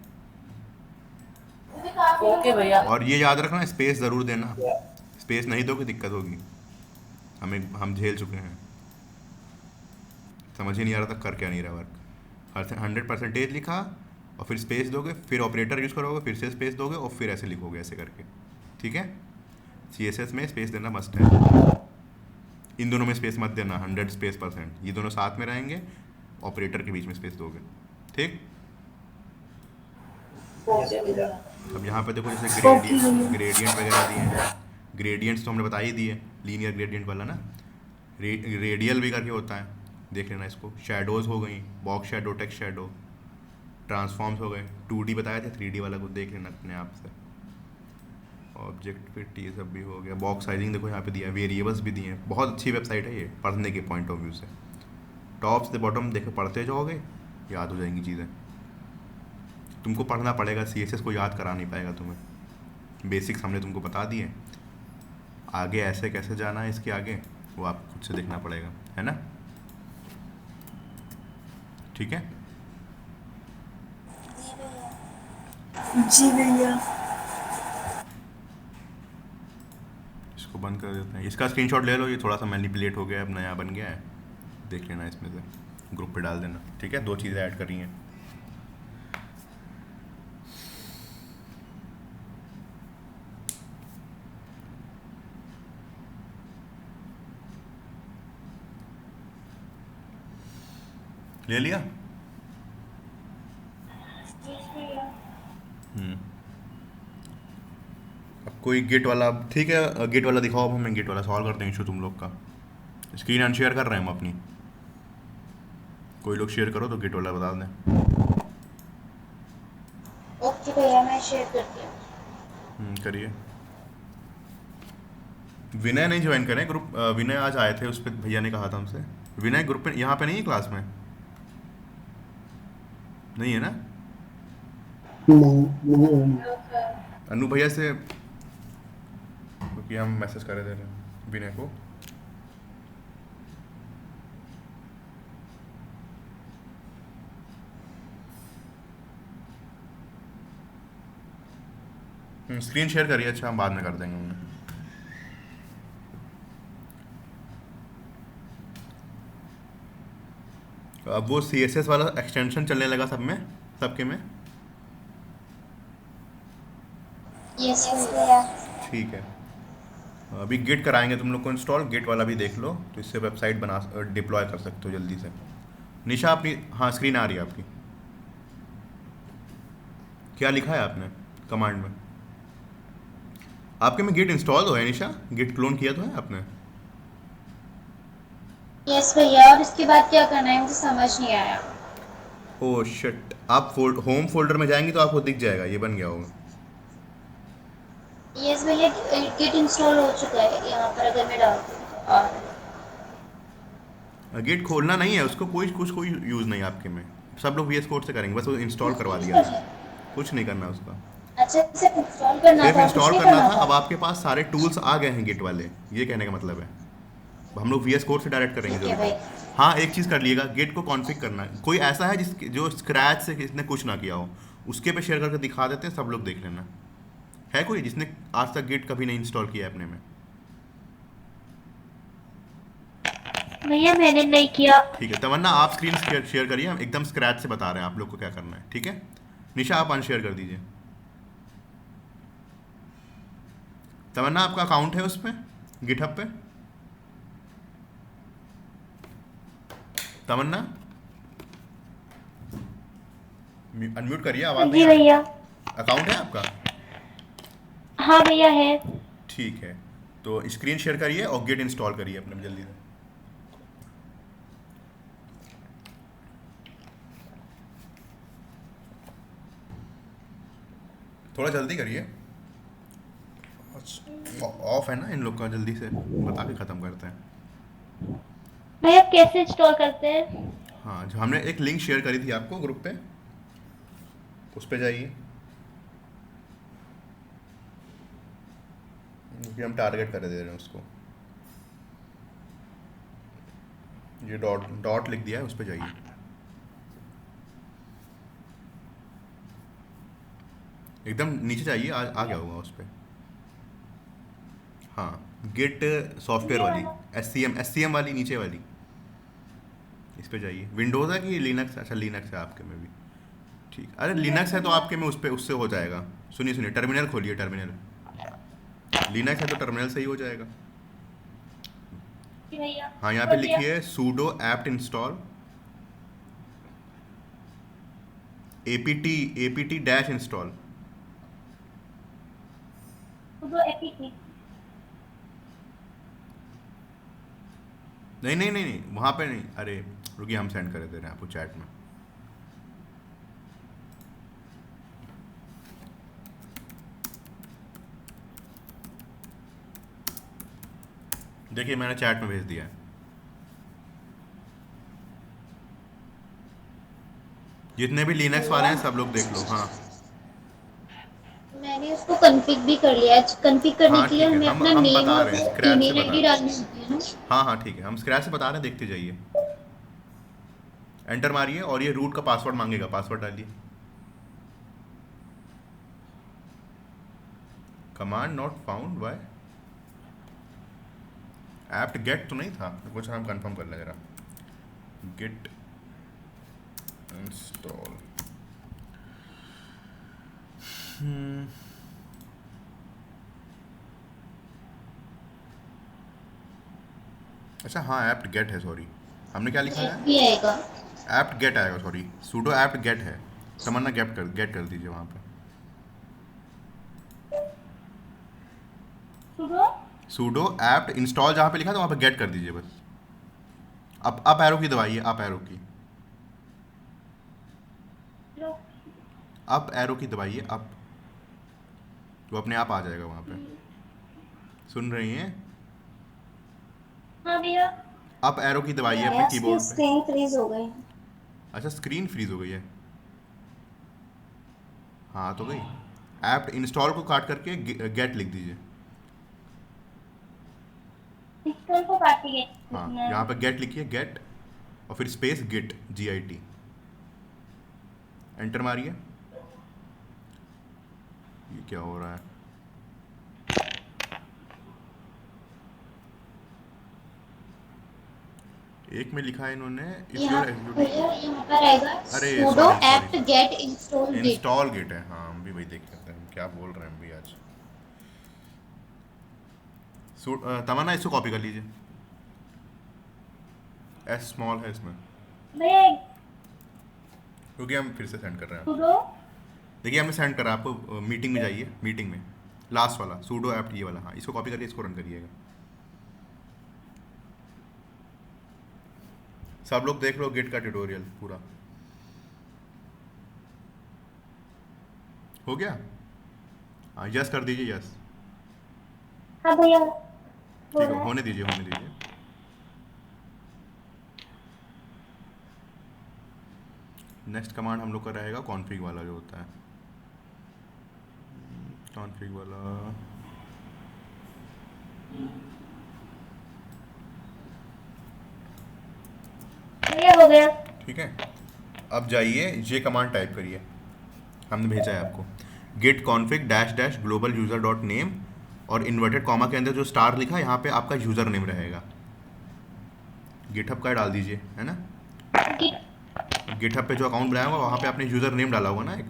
ओके भैया। और ये याद रखना, स्पेस ज़रूर देना, स्पेस नहीं दोगे दिक्कत होगी, हम झेल चुके हैं, समझ ही नहीं आ रहा था कर क्या नहीं रहा वर्क। 100% लिखा और फिर स्पेस दोगे, फिर ऑपरेटर यूज़ करोगे, फिर से स्पेस दोगे और फिर ऐसे लिखोगे ऐसे करके, ठीक है। CSS में स्पेस देना मस्ट है, इन दोनों में स्पेस मत देना, 100 स्पेस %, ये दोनों साथ में रहेंगे, ऑपरेटर के बीच में स्पेस दोगे, ठीक। ओके भैया। अब यहाँ पे देखो जैसे ग्रेडियंट वगैरह दिए हैं, ग्रेडियंट्स तो हमने बता ही दिए, लीनियर ग्रेडियंट वाला ना, रेडियल भी करके होता है, देख लेना इसको। शैडोज़ हो गई, box shadow, text shadow, transforms हो गए, 2D बताया था, 3D वाला को देख लेना अपने आप से, ऑब्जेक्ट फिट ये सब भी हो गया, बॉक्स साइजिंग देखो यहाँ पे दिया है, वेरिएबल्स भी दिए हैं। बहुत अच्छी वेबसाइट है ये पढ़ने के पॉइंट ऑफ व्यू से, टॉप से बॉटम देखो पढ़ते जाओगे याद हो जाएंगी चीज़ें। तुमको पढ़ना पड़ेगा, CSS को याद करा नहीं पाएगा तुम्हें, बेसिक्स हमने तुमको बता दिए, आगे ऐसे कैसे जाना है इसके आगे वो आप खुद से देखना पड़ेगा, है ना, ठीक है। जी भैया। इसको बंद कर देते हैं, इसका स्क्रीनशॉट ले लो, ये थोड़ा सा मैनिपुलेट हो गया है, अब नया बन गया है, देख लेना इसमें से, ग्रुप पे डाल देना, ठीक है। 2 चीज़ें ऐड करी हैं, ले लिया। अब कोई गेट वाला, ठीक है, गेट वाला दिखाओ, अब हमें गेट वाला सॉल्व करते हैं इशू तुम लोग का। स्क्रीन अनशेयर कर रहे हैं हम अपनी, कोई लोग शेयर करो तो गेट वाला बता दें। ओके भैया, मैं शेयर करती हूँ। करिए। विनय नहीं ज्वाइन करें ग्रुप, विनय आज आए थे, उस पर भैया ने कहा था हमसे। विनय ग्रुप पे यहाँ पे नहीं है, क्लास में नहीं है ना? नहीं अनु भैया से, क्योंकि हम मैसेज कर रहे थे विनय को। स्क्रीन शेयर करिए, अच्छा हम बाद में कर देंगे उन्हें। अब वो CSS वाला एक्सटेंशन चलने लगा सब में, सबके में। यस भैया। ठीक है, अभी गिट कराएंगे तुम लोग को इंस्टॉल, गिट वाला भी देख लो, तो इससे वेबसाइट बना डिप्लॉय कर सकते हो जल्दी से। निशा अपनी, हाँ स्क्रीन आ रही है आपकी, क्या लिखा है आपने कमांड में? आपके में गिट इंस्टॉल हो है निशा? गिट क्लोन किया तो है आपने? यस भैया, और इसके बाद क्या करना है मुझे समझ नहीं आया। ओह शिट, आप होम फोल्डर में जाएंगे तो आपको दिख जाएगा, ये बन गया होगा। यस भैया, गिट इंस्टॉल हो चुका है यहाँ पर, अगर मैं डालती हूँ तो गिट खोलना नहीं है उसको, कोई यूज़ नहीं है आपके में। सब लोग वीएस कोड से करेंगे, बस वो इंस्टॉल करवा दिया है। कुछ नहीं करना उसका, अच्छा, सिर्फ इंस्टॉल करना सिर्फ था, कुछ इंस्टॉल नहीं करना करना था। था। अब आपके पास सारे टूल्स आ गए हैं गिट वाले, ये कहने का मतलब है। अब हम लोग वीएस कोड से डायरेक्ट करेंगे ठीक है जरूर। भाई। हाँ, एक चीज़ कर लिएगा, गिट को कॉन्फ़िग करना है। कोई ऐसा है जो स्क्रैच से किसने कुछ ना किया हो, उसके पे शेयर करके दिखा देते हैं, सब लोग देख लेना। है कोई जिसने आज तक गिट कभी नहीं इंस्टॉल किया है अपने में? भैया मैंने नहीं किया। ठीक है तमन्ना, आप स्क्रीन शेयर करिए, हम एकदम स्क्रैच से बता रहे हैं आप लोग को क्या करना है, ठीक है? निशा आप अनशेयर कर दीजिए। तमन्ना आपका अकाउंट है उस पर, गिटहब पे? तमन्ना अनम्यूट करिए, आवाज़ नहीं जी आ रही। भैया। अकाउंट है आपका? हाँ भैया है। ठीक है, तो स्क्रीन शेयर करिए और गिट इंस्टॉल करिए अपने में जल्दी से। थोड़ा जल्दी करिए, ऑफ है ना इन लोग का, जल्दी से बता के ख़त्म करते हैं। भैया कैसे इंस्टॉल करते हैं? हाँ, जो हमने एक लिंक शेयर करी थी आपको ग्रुप पे, उस पे जाइए। क्योंकि हम टारगेट कर दे रहे हैं उसको, ये डॉट लिख दिया है, उस पे जाइए। एकदम नीचे जाइए, आ गया होगा उस पे। हाँ, गिट सॉफ्टवेयर वाली, एससीएम वाली, नीचे वाली, इस पे जाइए। विंडोज़ है कि लिनक्स? अच्छा लिनक्स है आपके में भी, ठीक। अरे लिनक्स है तो आपके में उस पे उससे हो जाएगा। सुनिए, टर्मिनल खोलिए, टर्मिनल। लिनक्स है तो टर्मिनल से ही हो जाएगा। जी भैया। हाँ, यहाँ पे लिखिए sudo apt install apt dash install। Sudo APT. नहीं, वहाँ पे नहीं। अरे रुकिए, हम सेंड कर दे रहे हैं आपको चैट में। देखिए मैंने चैट में भेज दिया है। जितने भी लिनक्स वाले हैं सब लोग देख लो। हाँ मैंने उसको कॉन्फ़िग भी कर लिया है। कॉन्फ़िग करने हाँ के लिए ठीक है, हमें अपना हम नेम बता और रहे हैं, स्क्रैच से ईमेल बता आईडी रहे हैं। डालनी होती है ना। हाँ ठीक है, हम स्क्रैच से बता रहे हैं, देखते जाइए। एंटर मारिए और ये रूट का पासवर्ड मांगेगा, पासवर्ड डालिए। Command not found by apt get तो नहीं था कुछ, हम कंफर्म कर लें जरा। Get install. अच्छा हाँ, एप्ट गेट है, सॉरी। हमने क्या लिखा है? भी आएगा। एप्ट गेट आएगा, सॉरी। सूडो एप्ट गेट है। तमन्ना गेट कर दीजिए वहाँ पे। सुडो सूडो एप्ट इंस्टॉल जहाँ पे लिखा था वहाँ पे गेट कर दीजिए बस। अप एरो की दबाइए, अप एरो की, अप एरो की दबाइए, अप, वो अपने आप आ जाएगा वहाँ पे। सुन रही हैं? हाँ भैया। अप एरो की दबाइए अपने कीबोर्ड पे। स्क्रीन फ्रीज हो गई। अच्छा, स्क्रीन फ्रीज हो गई है। हाँ तो गई। ऐप इंस्टॉल को काट करके गेट लिख दीजिए। इंस्टॉल को काटिए। हाँ, यहाँ पे गेट लिखिए, गेट और फिर स्पेस गिट, GIT। एंटर मारिए। ये क्या हो रहा है? एक में लिखा है इन्होंने यहाँ पर आएगा अरे sudo apt get install git। Install git है। हाँ, हम भी वही देख रहे हैं, क्या बोल रहे हैं हम भी आज। तमन्ना इसको कॉपी कर लीजिए, S स्मॉल है इसमें, भैया क्योंकि हम फिर से सेंड कर रहे हैं। सुडो देखिए हमने सेंड करा आपको। मीटिंग में जाइए, मीटिंग में लास्ट वाला sudo apt ये वाला, हाँ इसको कॉपी करके इसको रन करिएगा। सब लोग देख लो गिट का ट्यूटोरियल पूरा हो गया। हाँ यस कर दीजिए, यस। हाँ भैया ठीक है, होने दीजिए होने दीजिए। नेक्स्ट कमांड हम लोग का रहेगा कॉन्फ़िग वाला जो होता है, कॉन्फ़िग वाला। भैया हो गया। ठीक है, अब जाइए ये कमांड टाइप करिए, हमने भेजा है आपको, git config dash dash global user dot name, और इन्वर्टेड कॉमा के अंदर जो स्टार लिखा है यहाँ पे आपका यूज़र नेम रहेगा। गिटहब का डाल दीजिए, है ना। गिटहब पे जो अकाउंट बनाया होगा वहाँ पे आपने यूज़र नेम डाला होगा ना एक,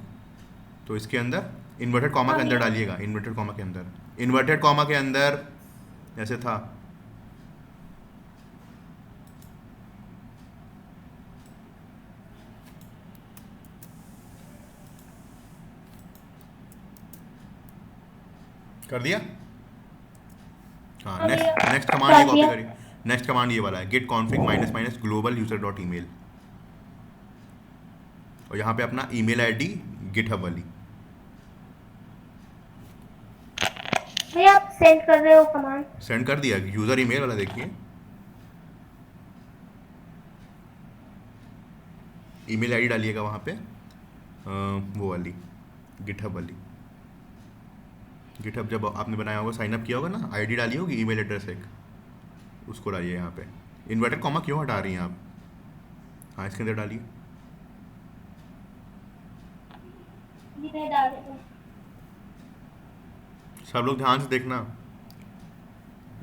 तो इसके अंदर इन्वर्टेड कॉमा के अंदर डालिएगा, इन्वर्टेड कॉमा के अंदर, इन्वर्टेड कॉमा के अंदर ऐसे था। कर दिया। हाँ नेक्स्ट कमांड ये कॉपी करिए। नेक्स्ट कमांड ये वाला है, git config minus minus global user dot email, और यहाँ पे अपना ईमेल आईडी गिटहब वाली। भैया आप सेंड कर रहे हो कमांड? सेंड कर दिया, यूजर ईमेल वाला देखिए, ईमेल आईडी डालिएगा वहाँ पे, वो वाली गिटहब वाली। गिटहब जब आपने बनाया होगा, साइन अप किया होगा ना, आईडी डाली होगी, ईमेल एड्रेस एक, उसको डालिए यहाँ पे। इन्वर्टेड कॉमा क्यों हटा रही हैं आप? हाँ इसके अंदर डालिए। जी मैं डाल देता हूँ। सब लोग ध्यान से देखना,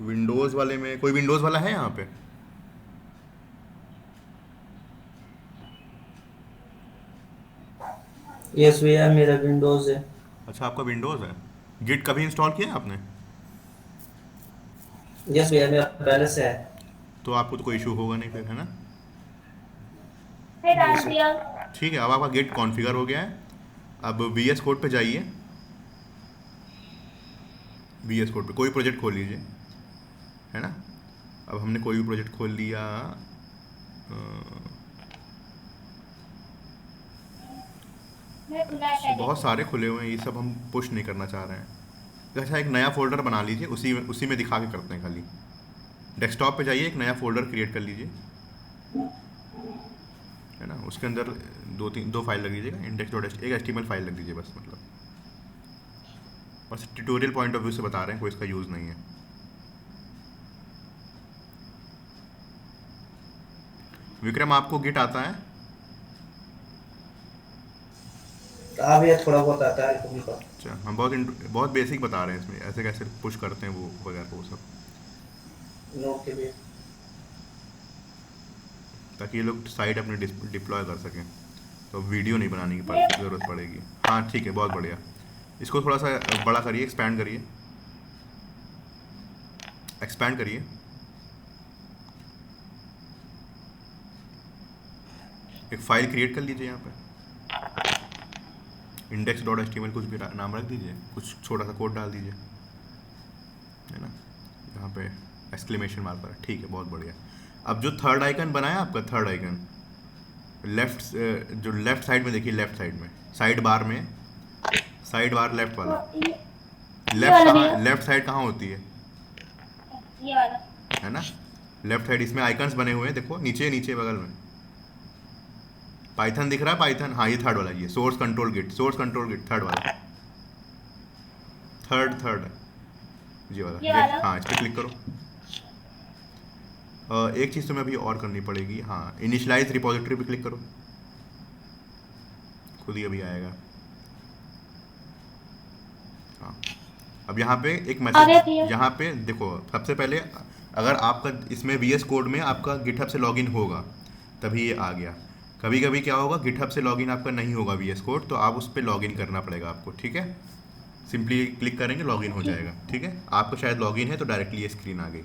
विंडोज़ वाले में कोई विंडोज़ वाला है यहाँ पे? यस भैया मेरा विंडोज है। अच्छा आपका विंडोज़ है। गिट कभी इंस्टॉल किया है आपने? यस भैया मेरा पहले से है। तो आपको तो कोई इशू होगा नहीं फिर, है ना। मैं डाल दिया। ठीक है, अब आपका गिट कॉन्फ़िगर हो गया है। अब VS कोड पे जाइए, VS कोड पे कोई प्रोजेक्ट खोल लीजिए, है ना। अब हमने कोई भी प्रोजेक्ट खोल लिया, मैं खुला है। बहुत सारे खुले हुए हैं, ये सब हम पुश नहीं करना चाह रहे हैं। अच्छा एक नया फोल्डर बना लीजिए, उसी में दिखा के करते हैं खाली। डेस्कटॉप पे जाइए, एक नया फोल्डर क्रिएट कर लीजिए, है ना। उसके अंदर दो फाइल लग दीजिएगा, इंडेक्स डॉट एक HTML फाइल लग दीजिए बस, मतलब बस ट्यूटोरियल पॉइंट ऑफ व्यू से बता रहे हैं, कोई इसका यूज़ नहीं है। विक्रम आपको गिट आता है? हाँ भैया थोड़ा बहुत आता है कभी का। अच्छा हम बहुत बेसिक बता रहे हैं इसमें, ऐसे कैसे पुश करते हैं वो वगैरह वो सब, नोट के लिए, ताकि ये लोग साइट अपनी डिप्लॉय कर सकें, तो वीडियो नहीं बनाने की ज़रूरत पड़ेगी। हाँ ठीक है, बहुत बढ़िया। इसको थोड़ा सा बड़ा करिए, एक्सपैंड करिए, एक्सपैंड करिए। एक फाइल क्रिएट कर लीजिए यहाँ पे, इंडेक्स डॉट HTML कुछ भी नाम रख दीजिए, कुछ छोटा सा कोड डाल दीजिए, है ना। यहाँ पे एक्सक्लेमेशन मार्क पर, ठीक है, बहुत बढ़िया। अब जो थर्ड आइकन बनाया आपका, थर्ड आइकन जो लेफ्ट साइड में देखिए, लेफ्ट साइड में साइड बार लेफ्ट वाला, लेफ्ट साइड कहाँ होती है? ये वाला है ना, लेफ्ट साइड, इसमें आइकन्स बने हुए हैं, देखो नीचे नीचे बगल में पाइथन दिख रहा है, पाइथन, हाँ ये थर्ड वाला, ये सोर्स कंट्रोल गिट थर्ड वाला, थर्ड ये वाला, हाँ इस पर क्लिक करो। एक चीज़ तो मैं अभी और करनी पड़ेगी, हाँ इनिशियलाइज रिपोजिटरी पे क्लिक करो, खुद ही अभी आएगा। हाँ अब यहाँ पे एक मैसेज, यहाँ पे देखो, सबसे पहले अगर आपका इसमें VS कोड में आपका गिटहब से लॉगिन होगा तभी ये आ गया। कभी कभी क्या होगा, गिटहब से लॉगिन आपका नहीं होगा VS कोड, तो आप उस पर लॉगिन करना पड़ेगा आपको, ठीक है। सिंपली क्लिक करेंगे, लॉगिन हो जाएगा, ठीक है। आपको शायद लॉगिन है तो डायरेक्टली ये स्क्रीन आ गई।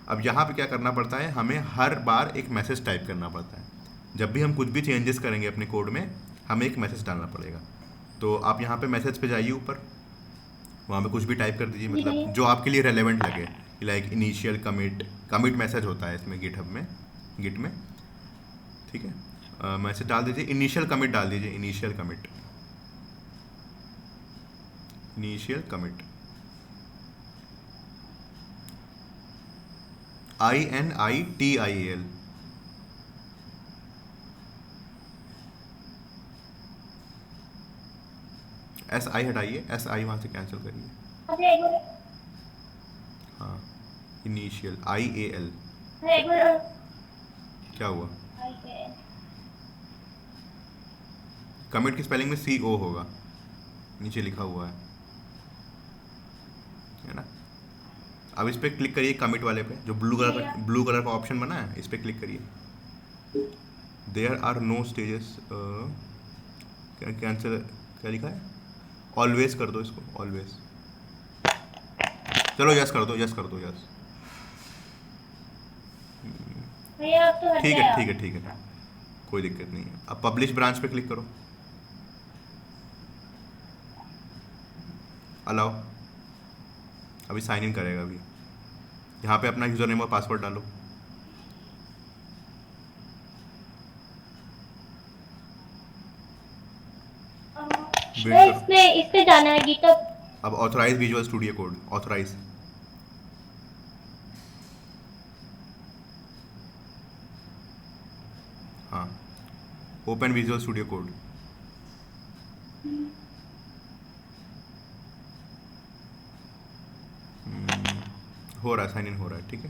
अब यहाँ पे क्या करना पड़ता है, हमें हर बार एक मैसेज टाइप करना पड़ता है। जब भी हम कुछ भी चेंजेस करेंगे अपने कोड में, हमें एक मैसेज डालना पड़ेगा। तो आप यहाँ पे मैसेज पे जाइए, ऊपर वहाँ पे कुछ भी टाइप कर दीजिए, जी मतलब भैया। जो आपके लिए रेलेवेंट लगे, लाइक इनिशियल कमिट मैसेज होता है इसमें गिटहब में, गिट में, ठीक है। मैसेज डाल दीजिए, इनिशियल कमिट डाल दीजिए, initial commit, initial commit, INITIAL। SI हटाइए, SI वहाँ से कैंसिल करिए। अरे एक बार हाँ, इनिशियल IAL। अरे एक बार क्या हुआ? कमिट की स्पेलिंग में CO होगा, नीचे लिखा हुआ है ना। अब इस पर क्लिक करिए कमिट वाले पे, जो ब्लू कलर का ऑप्शन बना है, इस पर क्लिक करिए। There are no stages, cancel, क्या लिखा है? ऑलवेज कर दो इसको, ऑलवेज। चलो यस कर दो, यस कर दो, यस। भैया अब तो हट ठीक है गया। ठीक है ठीक है, कोई दिक्कत नहीं है। अब पब्लिश ब्रांच पे क्लिक करो, अलाउ। अभी साइन इन करेगा। अभी यहाँ पे अपना यूज़र नेम और पासवर्ड डालो। वेट करो। इस पे जाना है गिटहब। अब authorize Visual Studio Code, authorize. हाँ, ओपन विजुअल स्टूडियो कोड। हो रहा है, साइन इन हो रहा है, ठीक है।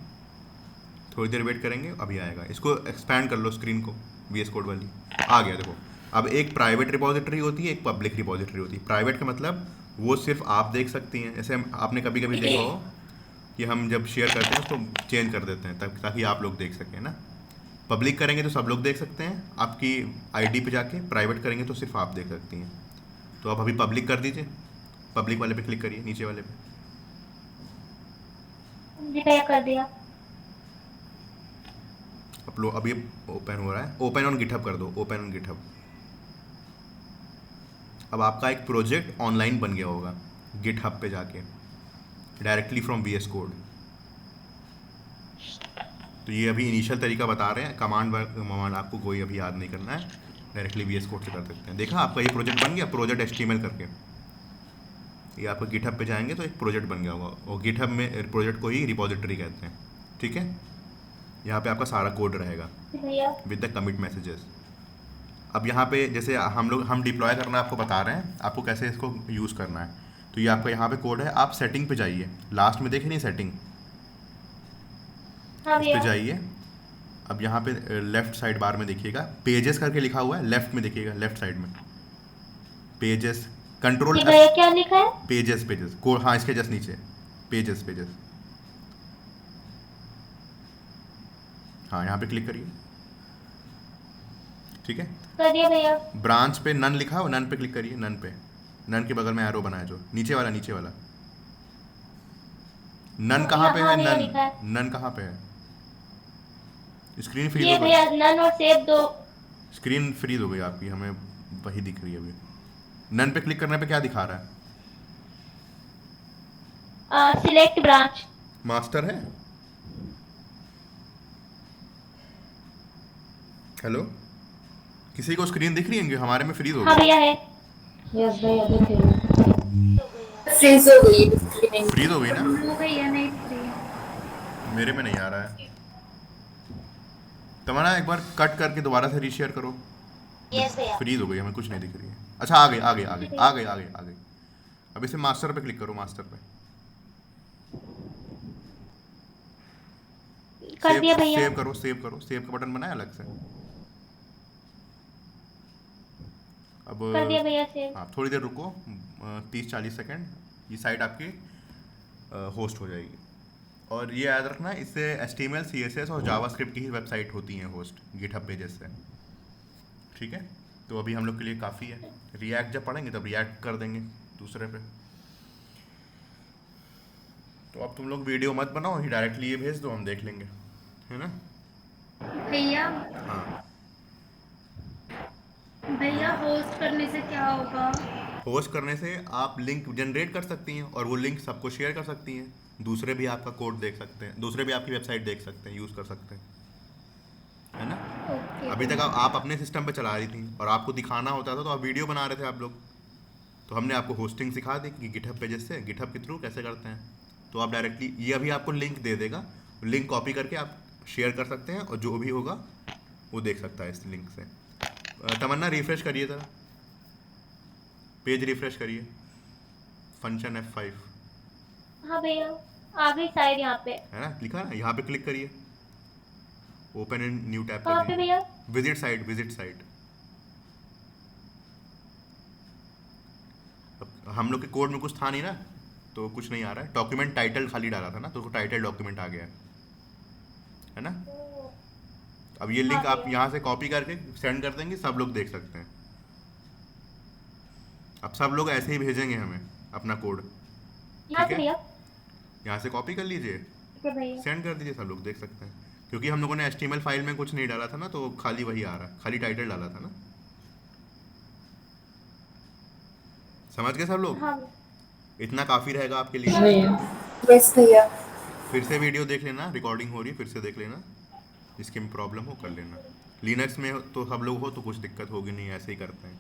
थोड़ी देर वेट करेंगे, अभी आएगा। इसको एक्सपैंड कर लो स्क्रीन को, VS कोड वाली। आ गया देखो। अब एक प्राइवेट रिपोजिटरी होती है, एक पब्लिक रिपोजिटरी होती है। प्राइवेट का मतलब वो सिर्फ आप देख सकती हैं। जैसे आपने कभी कभी देखा हो कि हम जब शेयर करते हैं उसको चेंज कर देते हैं ताकि आप लोग देख सकें ना। पब्लिक करेंगे तो सब लोग देख सकते हैं आपकी ID पे जाके, प्राइवेट करेंगे तो सिर्फ आप देख सकती हैं। तो अब अभी पब्लिक कर दीजिए, पब्लिक वाले पे क्लिक करिए, नीचे वाले पे। जी भैया कर दिया। अपलोड अभी ओपन हो रहा है, ओपन ऑन गिटहब कर दो, ओपन ऑन गिटहब। अब आपका एक प्रोजेक्ट ऑनलाइन बन गया होगा गिटहब पे जाके, डायरेक्टली फ्रॉम VS कोड। तो ये अभी इनिशियल तरीका बता रहे हैं, कमांड आपको कोई अभी याद नहीं करना है, डायरेक्टली VS कोड से कर सकते हैं। देखा आपका ये प्रोजेक्ट बन गया, प्रोजेक्ट HTML करके। ये आपको गिटहब पे जाएंगे तो एक प्रोजेक्ट बन गया होगा, और गिटहब में प्रोजेक्ट को ही रिपोजिटरी कहते हैं, ठीक है। यहाँ पे आपका सारा कोड रहेगा भैया विद द कमिट मैसेजेस। अब यहाँ पे जैसे हम डिप्लॉय करना आपको बता रहे हैं, आपको कैसे इसको यूज़ करना है। तो ये आपका यहाँ पे कोड है, आप सेटिंग पे जाइए, लास्ट में देखे नहीं सेटिंग, हाँ इस पे भैया। जाइए। अब यहाँ पे लेफ्ट साइड बार में देखिएगा पेजेस करके लिखा हुआ है, लेफ्ट में देखिएगा, लेफ्ट साइड में पेजेस, कंट्रोल जी भैया क्या लिखा है? पेजेस, पेजेस को, हाँ इसके जस्ट नीचे पेजेस, पेजेस। हाँ यहाँ पे क्लिक करिए, ठीक है। कर दिया भैया। ब्रांच पे नन लिखा हो, नन पे क्लिक करिए, नन पे, नन के बगल में एरो बना है जो नीचे वाला, नीचे वाला नन कहाँ पे है? हाँ भैया लिखा है। नन कहाँ पे है? स्क्रीन फ्रीज ये हो गई, भैया नन और सेव दो। स्क्रीन फ्रीज हो गई आपकी, हमें वही दिख रही है अभी। नन पे क्लिक करने पे क्या दिखा रहा है? Select branch. मास्टर है? हेलो, किसी को स्क्रीन दिख रही है? हमारे में फ्रीज हो हाँ गई, भैया है। यस भैया दिख रही है। फ्रीज हो गई है। फ्रीज हो गई ना? वो भैया नहीं दिख रही है। मेरे में नहीं आ रहा है। तुम्हारा एक बार कट करके दोबारा से रीशेयर करो। यस भैया। फ्रीज हो गई, हमें कुछ नहीं दिख रही है। अच्छा आ गई, आ गई, आ गई, आ गई, आ गई, आ गई। अब इसे मास्टर पे क्लिक करो, मास्टर पे। कर दिया भैया। सेव करो, सेव करो, सेव का बटन बनाया अलग से। अब कर दिया भैया सेव। हाँ, थोड़ी देर रुको, 30-40 सेकेंड, ये साइट आपकी होस्ट हो जाएगी। और ये याद रखना, इससे HTML, CSS और जावास्क्रिप्ट की ही वेबसाइट होती हैं होस्ट, गिटहब पेजेस से, ठीक है। तो अभी हम लोग के लिए काफ़ी है। रिएक्ट जब पढ़ेंगे तब रिएक्ट कर देंगे दूसरे पे। तो अब तुम लोग वीडियो मत बनाओ, ही डायरेक्टली ये भेज दो, हम देख लेंगे, है ना। भैया हाँ भैया होस्ट करने से क्या होगा? होस्ट करने से आप लिंक जनरेट कर सकती हैं और वो लिंक सबको शेयर कर सकती हैं, दूसरे भी आपका कोड देख सकते हैं, दूसरे भी आपकी वेबसाइट देख सकते हैं, यूज़ कर सकते हैं, है ना। ओके अभी तक आप अपने सिस्टम पे चला रही थी और आपको दिखाना होता था तो आप वीडियो बना रहे थे आप लोग, तो हमने आपको होस्टिंग सिखा दी कि गिटहब पेजेस से, गिटहब के थ्रू कैसे करते हैं। तो आप डायरेक्टली ये अभी आपको लिंक दे देगा, लिंक कॉपी करके आप शेयर कर सकते हैं और जो भी होगा वो देख सकता है इस लिंक से। तमन्ना रिफ्रेश करिए ज़रा, पेज रिफ्रेश करिए, फंक्शन F5 हाँ भैया आ गई साइड यहाँ पे। है ना, लिखा ना, यहाँ पे क्लिक करिए, ओपन इन न्यू टैब कहाँ पे करिए, भैया? Visit site, visit site. अब हम लोग के कोड में कुछ था नहीं ना, तो कुछ नहीं आ रहा है, डॉक्यूमेंट टाइटल खाली डाला था ना, तो टाइटल डॉक्यूमेंट आ गया है ना। अब ये लिंक आप यहाँ से कॉपी करके सेंड कर देंगे, सब लोग देख सकते हैं। अब सब लोग ऐसे ही भेजेंगे हमें अपना कोड, यहाँ ठीक से है, भैया? यहाँ से कॉपी कर लीजिए, ठीक है भैया। सेंड कर दीजिए, सब लोग देख सकते हैं। क्योंकि हम लोगों ने HTML फाइल में कुछ नहीं डाला था ना, तो खाली वही आ रहा है, खाली टाइटल डाला था ना। समझ गए सब लोग? हाँ इतना काफ़ी रहेगा आपके लिए। यस भैया। फिर से वीडियो देख लेना, रिकॉर्डिंग हो रही है, फिर से देख लेना, जिसकी प्रॉब्लम हो कर लेना। लिनक्स में तो सब लोग हो तो कुछ दिक्कत होगी नहीं, ऐसे ही करते हैं।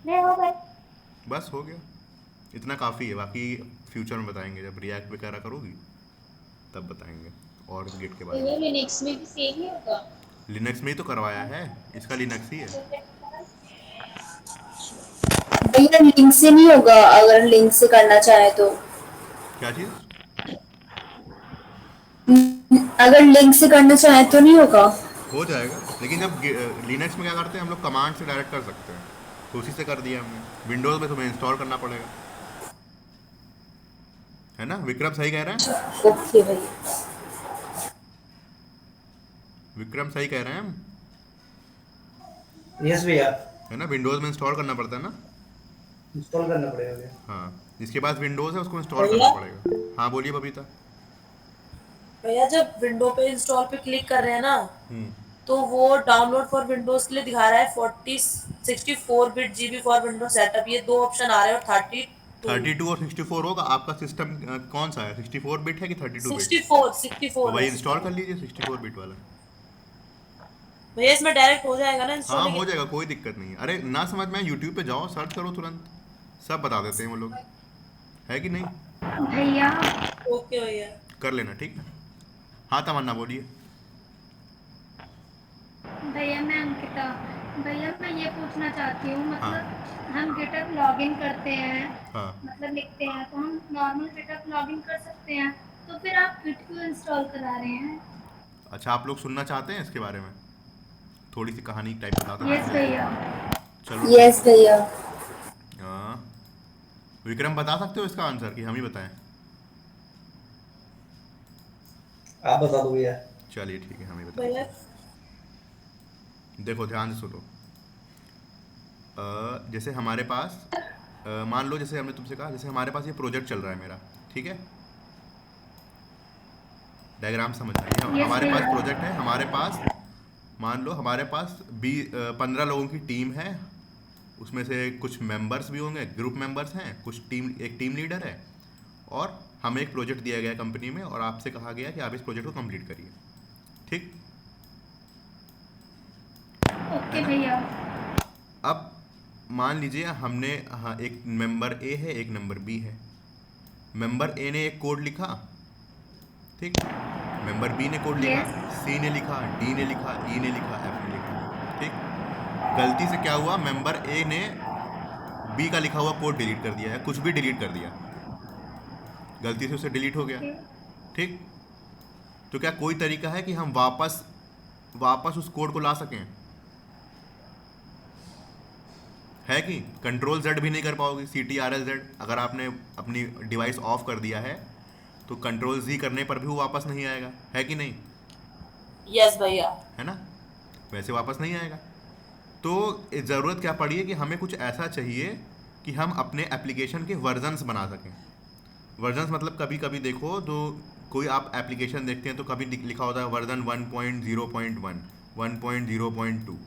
नहीं हो गए। बस हो गया, इतना काफ़ी है, बाकी फ्यूचर में बताएंगे, जब रिएक्ट वगैरह करोगी तब बताएंगे और गिट के बारे में। लिनक्स में भी सेम ही होगा? लिनक्स में ही तो करवाया है, इसका लिनक्स ही है। भैया लिंक से नहीं होगा, अगर लिंक से करना चाहे तो? क्या चीज़? अगर लिंक से करना चाहे तो नहीं होगा? हो जाएगा, लेकिन जब लिनक्स में क्या करते हैं हम लोग, कमांड से डायरेक्ट कर सकते हैं, तो उसी से कर दिया हमने। विंडोज़ में तुम्हें इंस्टॉल करना पड़ेगा, है ना। विक्रम सही कह रहे हैं, ओके भैया। विक्रम सही कह रहे हैं हम, यस भैया, है ना। विंडोज़ में इंस्टॉल करना पड़ता है ना। इंस्टॉल करना पड़ेगा भैया। हाँ, जिसके पास विंडोज़ है उसको इंस्टॉल करना पड़ेगा। हाँ बोलिए बबीता। भैया जब विंडो पे इंस्टॉल पे क्लिक कर रहे हैं ना, हम्म, तो वो डाउनलोड फॉर विंडोज के लिए दिखा रहा है 64 bit GB for Windows setup, ये दो ऑप्शन आ रहे हैं, और 32 और 64 होगा। आपका सिस्टम कौन सा है, 64 बिट है कि 32 बिट? 64 तो वही है। इंस्टॉल कर लीजिए 64 बिट वाला। भैया इसमें डायरेक्ट हो जाएगा ना इंस्टॉल? हाँ हो जाएगा, कोई दिक्कत नहीं है। अरे ना समझ में यूट्यूब पे जाओ, सर्च करो, तुरंत सब बता देते हैं वो लोग, है कि नहीं। भैया ओके भैया, कर लेना, ठीक है। हाँ तमन्ना बोलिए। भैया मैं अंकिता। भैया मैं ये पूछना चाहती हूँ, मतलब हम गिटहब लॉगिन करते हैं, हाँ, मतलब लिखते हैं, तो हम नॉर्मल गिटहब लॉगिन कर सकते हैं, तो फिर आप गिट क्यों इंस्टॉल करा रहे हैं? अच्छा आप लोग सुनना चाहते हैं इसके बारे में, थोड़ी सी कहानी टाइप बता दो। यस भैया। चलो यस भैया। हाँ, विक्रम बता सकते हो इसका आंसर कि हम ही बताएं? आप बता दो भैया। चलिए ठीक है, हम ही बताएं। भैया देखो ध्यान से सुनो। जैसे हमारे पास मान लो, जैसे हमने तुमसे कहा, जैसे हमारे पास ये प्रोजेक्ट चल रहा है मेरा, ठीक है। डायग्राम समझ आइए। Yes, हमारे पास भैया। प्रोजेक्ट है, हमारे पास मान लो हमारे पास 15 लोगों की टीम है, उसमें से कुछ मेंबर्स भी होंगे, ग्रुप मेंबर्स हैं, कुछ टीम, एक टीम लीडर है, और हमें एक प्रोजेक्ट दिया गया कंपनी में और आपसे कहा गया कि आप इस प्रोजेक्ट को कंप्लीट करिए, ठीक। ओके भैया। अब मान लीजिए हमने, हाँ, एक मेंबर ए है, एक नंबर बी है। मेंबर ए ने एक कोड लिखा, ठीक, मेंबर बी ने कोड लिखा, सी ने लिखा, डी ने लिखा, ई ने लिखा, एफ ने लिखा, ठीक। गलती से क्या हुआ, मेंबर ए ने बी का लिखा हुआ कोड डिलीट कर दिया है, कुछ भी डिलीट कर दिया, गलती से उसे डिलीट हो गया, ठीक। तो क्या कोई तरीका है कि हम वापस उस कोड को ला सकें? है कि Ctrl+Z भी नहीं कर पाओगे, CTRL+Z। अगर आपने अपनी डिवाइस ऑफ कर दिया है तो Ctrl+Z करने पर भी वो वापस नहीं आएगा, है कि नहीं, यस भैया, है ना, वैसे वापस नहीं आएगा। तो ज़रूरत क्या पड़ी है कि हमें कुछ ऐसा चाहिए कि हम अपने एप्लीकेशन के वर्जन्स बना सकें। वर्जन्स मतलब कभी कभी देखो तो कोई आप एप्लीकेशन देखते हैं तो कभी लिखा होता है वर्जन 1.0.1, 1.0.2,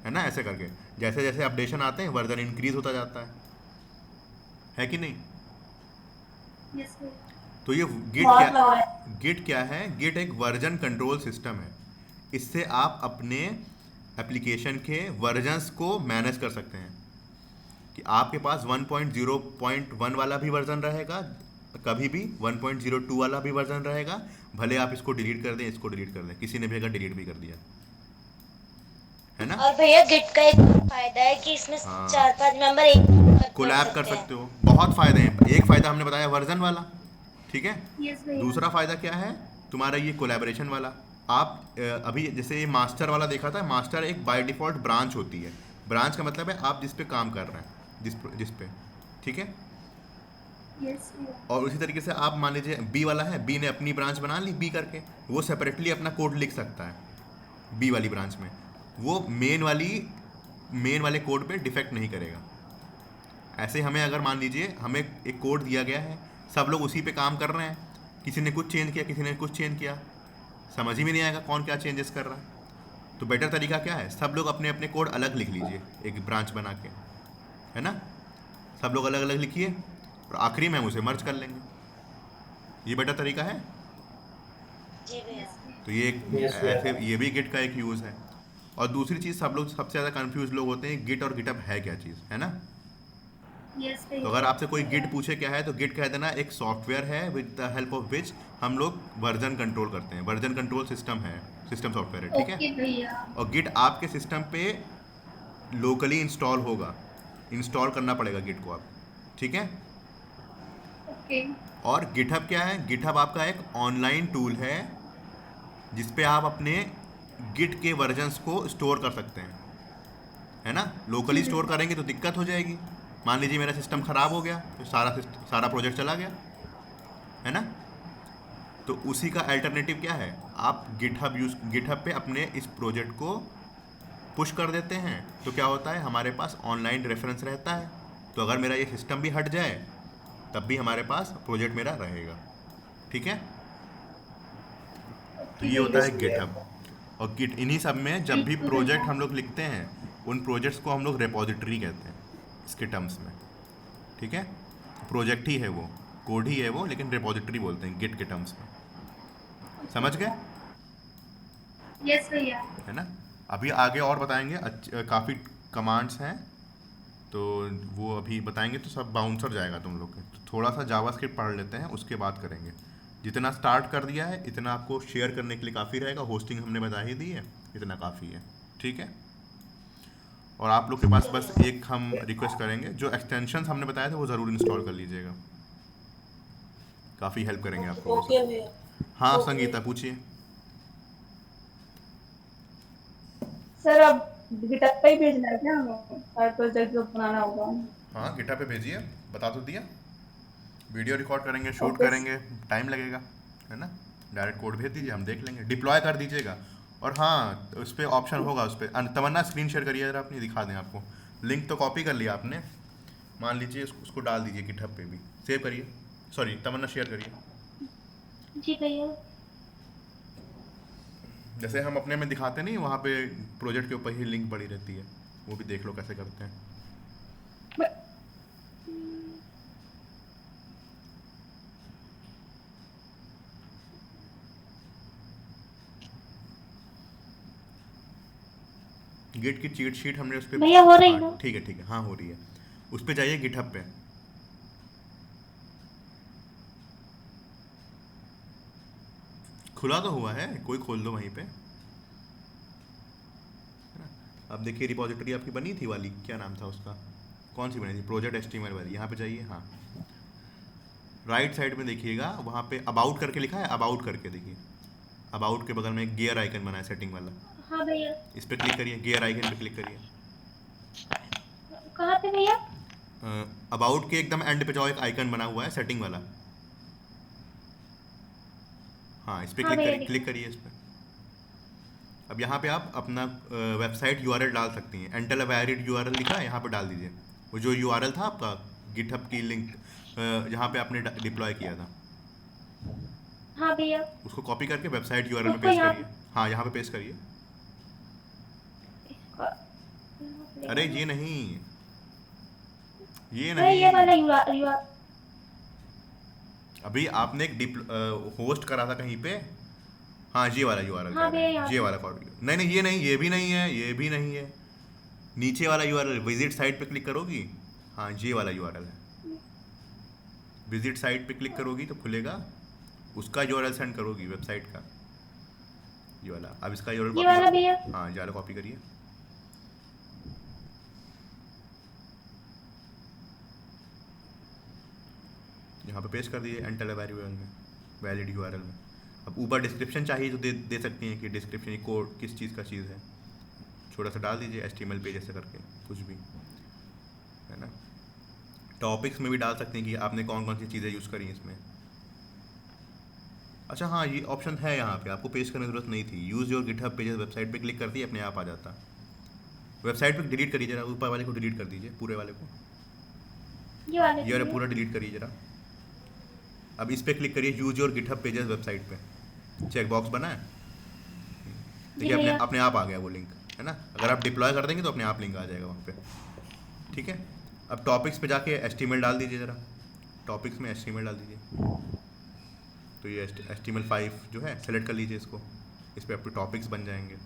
है ना, ऐसे करके जैसे जैसे अपडेशन आते हैं वर्जन इंक्रीज होता जाता है। है कि नहीं? यस भैया। तो ये गिट बहुत क्या लग रहा है। गिट क्या है? गिट एक वर्जन कंट्रोल सिस्टम है। इससे आप अपने एप्लीकेशन के वर्जन्स को मैनेज कर सकते हैं कि आपके पास 1.0.1 वाला भी वर्जन रहेगा, कभी भी 1.02 वाला भी वर्जन रहेगा, भले आप इसको डिलीट कर दें, इसको डिलीट कर दें, किसी ने भी अगर डिलीट भी कर दिया, है ना? और भैया गिट का एक फायदा है कि इसमें हाँ। 4-5 मेंबर एक साथ कोलैब कर हैं। सकते हो। बहुत फ़ायदे हैं। एक फ़ायदा हमने बताया वर्जन वाला, ठीक है? यस भैया। दूसरा फ़ायदा क्या है तुम्हारा? ये कोलैबोरेशन वाला। आप अभी जैसे ये मास्टर वाला देखा था, मास्टर एक बाय डिफ़ॉल्ट ब्रांच होती है। ब्रांच का मतलब है आप जिस पे काम कर रहे हैं, जिस पे, ठीक है? यस भैया। और उसी तरीके से आप मान लीजिए बी वाला है, बी ने अपनी ब्रांच बना ली बी करके, वो सेपरेटली अपना कोड लिख सकता है बी वाली ब्रांच में, वो मेन वाले कोड पे डिफेक्ट नहीं करेगा। ऐसे हमें अगर मान लीजिए हमें एक कोड दिया गया है, सब लोग उसी पे काम कर रहे हैं, किसी ने कुछ चेंज किया, किसी ने कुछ चेंज किया, समझ ही में नहीं आएगा कौन क्या चेंजेस कर रहा है। तो बेटर तरीका क्या है? सब लोग अपने अपने कोड अलग लिख लीजिए एक ब्रांच बना के, है ना? सब लोग अलग अलग लिखिए और आखिरी में हम उसे मर्ज कर लेंगे। ये बेटर तरीका है। जी भैया। तो ये ऐसे ये भी गिट का एक यूज़ है। और दूसरी चीज़, सब लोग सबसे ज़्यादा कंफ्यूज लोग होते हैं गिट और गिटहब है क्या चीज़, है ना? यस तो भैया। अगर आपसे कोई गिट पूछे क्या है, तो गिट कह देना एक सॉफ्टवेयर है with the help of which हम लोग वर्जन कंट्रोल करते हैं। वर्जन कंट्रोल सिस्टम है, सिस्टम सॉफ्टवेयर है, ठीक ओके है? भैया। और गिट आपके सिस्टम पे लोकली इंस्टॉल होगा, इंस्टॉल करना पड़ेगा गिट को आप, ठीक है? ओके। और गिटहब क्या है? गिटहब आपका एक ऑनलाइन टूल है जिस पे आप अपने गिट के वर्जन्स को स्टोर कर सकते हैं, है ना? लोकली स्टोर करेंगे तो दिक्कत हो जाएगी। मान लीजिए मेरा सिस्टम ख़राब हो गया तो सारा प्रोजेक्ट चला गया, है ना? तो उसी का अल्टरनेटिव क्या है? आप गिटहब पे अपने इस प्रोजेक्ट को पुश कर देते हैं, तो क्या होता है? हमारे पास ऑनलाइन रेफरेंस रहता है। तो अगर मेरा ये सिस्टम भी हट जाए तब भी हमारे पास प्रोजेक्ट मेरा रहेगा, ठीक है? तो ये होता है गिटहब। और गिट इन्हीं सब में जब भी प्रोजेक्ट हम लोग लिखते हैं, उन प्रोजेक्ट्स को हम लोग रेपोजिटरी कहते हैं इसके टर्म्स में, ठीक है? प्रोजेक्ट ही है वो, कोड ही है वो, लेकिन रेपोजिटरी बोलते हैं गिट के टर्म्स में। समझ गए? यस भैया। है ना? अभी आगे और बताएंगे, काफ़ी कमांड्स हैं तो वो अभी बताएंगे, तो सब बाउंसर जाएगा तुम लोग के। तो थोड़ा सा जावास्क्रिप्ट पढ़ लेते हैं, उसके बाद करेंगे। जितना स्टार्ट कर दिया है इतना आपको शेयर करने के लिए काफ़ी रहेगा। होस्टिंग हमने बता ही दी है, इतना काफ़ी है, ठीक है? और आप लोग के पास बस एक हम रिक्वेस्ट करेंगे, जो एक्सटेंशंस हमने बताए थे वो ज़रूर इंस्टॉल कर लीजिएगा, काफ़ी हेल्प करेंगे आपको वो ओके सब। भैया। हाँ ओके। संगीता पूछिए। सर अब गिटहब पे ही भेजना है क्या हमें सारे प्रोजेक्ट जो बनाना होगा? हाँ गिटहब पे भेजिए, बता तो दिया। वीडियो रिकॉर्ड करेंगे, शूट ओके। करेंगे, टाइम लगेगा, है ना? डायरेक्ट कोड भेज दीजिए, हम देख लेंगे, डिप्लॉय कर दीजिएगा। और हाँ, उस पर ऑप्शन होगा, उस पर तमन्ना स्क्रीन शेयर करिए जरा अपनी, दिखा दें आपको। लिंक तो कॉपी कर लिया आपने, मान लीजिए उसको डाल दीजिए गिटहब पे भी, सेव करिए, सॉरी तमन्ना शेयर करिए। जी भैया। जैसे हम अपने में दिखाते नहीं, वहाँ पे प्रोजेक्ट के ऊपर ही लिंक पड़ी रहती है, वो भी देख लो कैसे करते हैं। गिट की चीट शीट हमने उस पर, भैया हो रही ना? ठीक है, हाँ हो रही है। उस पर जाइए गिटहब पे, खुला तो हुआ है, कोई खोल दो वहीं पे। अब देखिए रिपॉजिटरी आपकी बनी थी वाली, क्या नाम था उसका, कौन सी बनी थी? प्रोजेक्ट एचटीएमएल वाली। यहाँ पे जाइए, हाँ राइट साइड में देखिएगा, वहाँ पे अबाउट करके लिखा है, अबाउट करके देखिए, अबाउट के बगल में एक गियर आइकन बना है सेटिंग वाला, हाँ भैया। इस पर क्लिक करिए, गियर आइकन पे क्लिक करिए। कहाँ पे भैया? अबाउट के एकदम एंड पे जाओ, एक आइकन बना हुआ है सेटिंग वाला, हाँ इस पर हाँ भैया, क्लिक करिए इस पर। अब यहाँ पे आप अपना वेबसाइट यूआरएल डाल सकती हैं, एंटर वैलिड यूआरएल लिखा है, यहाँ पे डाल दीजिए वो जो यूआरएल था आपका गिटहब की लिंक, जहाँ पे आपने डिप्लॉय किया था, हाँ भैया। उसको कॉपी करके वेबसाइट यूआरएल में उसको पेस्ट यहाँ- करिए। हाँ यहाँ पे पेस्ट करिए। अरे ये नहीं, ये नहीं ये वाला नहीं, URL अभी आपने एक होस्ट करा था कहीं पे। हाँ ये वाला यूआरएल हाँ कह रहे भैया हैं, ये वाला नहीं नहीं, ये नहीं, ये भी नहीं है, ये भी नहीं है। नीचे वाला यूआरएल विजिट साइट पे क्लिक करोगी, हाँ ये वाला यूआरएल है। विजिट साइट पे क्लिक करोगी तो खुलेगा, उसका यूआरएल सेंड करोगी वेबसाइट का, ये वाला। अब इसका यूआरएल ये वाला भैया हाँ ये वाला कॉपी करिए। यहाँ पे पेस्ट कर दीजिए एंटर वेरिएबल में, वैलिड यूआरएल में। अब ऊपर डिस्क्रिप्शन चाहिए तो दे सकती हैं कि डिस्क्रिप्शन कोड किस चीज़ का चीज़ है, छोटा सा डाल दीजिए HTML पेज ऐसे करके कुछ भी, है ना। टॉपिक्स में भी डाल सकते हैं कि आपने कौन कौन सी चीज़ें यूज़ करी इसमें। अच्छा हाँ ये ऑप्शन है यहाँ पे, आपको पेस्ट करने की जरूरत नहीं थी। Use your GitHub pages website पे क्लिक करती है, अपने आप आ जाता। वेबसाइट पे डिलीट करिए जरा, ऊपर वाले को डिलीट कर दीजिए, पूरे वाले को, ये वाले ये वाला पूरा डिलीट करिए जरा। अब इस पर क्लिक करिए, use your GitHub pages website पे, चेक बॉक्स बना है, देखिए अपने अपने आप आ गया वो लिंक, है ना। अगर आप डिप्लॉय कर देंगे तो अपने आप लिंक आ जाएगा वहाँ पे, ठीक है। अब टॉपिक्स पे जाके HTML डाल दीजिए जरा, टॉपिक्स में HTML डाल दीजिए। तो ये HTML5 जो है सेलेक्ट कर लीजिए इसको, इस पर आपके टॉपिक्स बन जाएंगे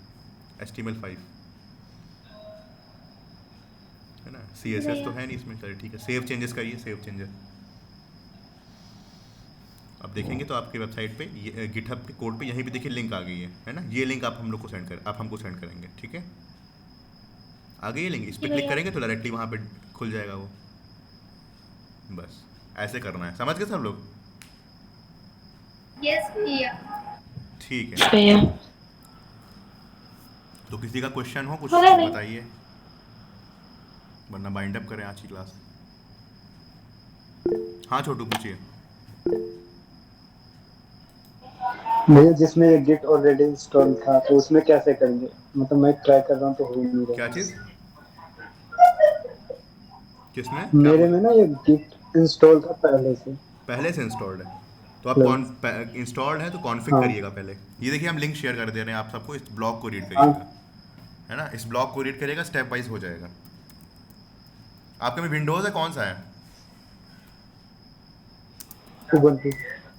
HTML5, है ना। CSS तो है नहीं इसमें, चलिए ठीक है। सेव चेंजेस करिए, सेव चेंजेस। अब देखेंगे तो आपके वेबसाइट पे ये गिटहब के कोड पे यहीं पे देखिए लिंक आ गई है ना। ये लिंक आप हम लोग को सेंड कर, आप हमको सेंड करेंगे, ठीक है। आ गई ये लिंक, इस पर क्लिक करेंगे तो डायरेक्टली वहाँ पे खुल जाएगा वो। बस ऐसे करना है, समझ गए सब लोग? यस भैया। ठीक है, तो किसी का क्वेश्चन हो कुछ बताइए, वरना बाइंड अप करें आज की क्लास। हाँ छोटू पूछिए। भैया जिसमें ये गिट ऑलरेडी इंस्टॉल था तो उसमें कैसे करेंगे? मतलब मैं ट्राई कर रहा हूँ तो हो नहीं रहा। क्या चीज़? किसमें? मेरे में ना ये गिट इंस्टॉल था पहले से इंस्टॉल्ड है, तो आप इंस्टॉल्ड है तो कॉन्फ़िग करिएगा पहले। ये देखिए हम लिंक शेयर कर दे रहे हैं आप सबको, इस ब्लॉग को रीड करिएगा, है ना। इस ब्लॉग को रीड करिएगा, स्टेप वाइज हो जाएगा। आपके में विंडोज़ है, कौन सा है?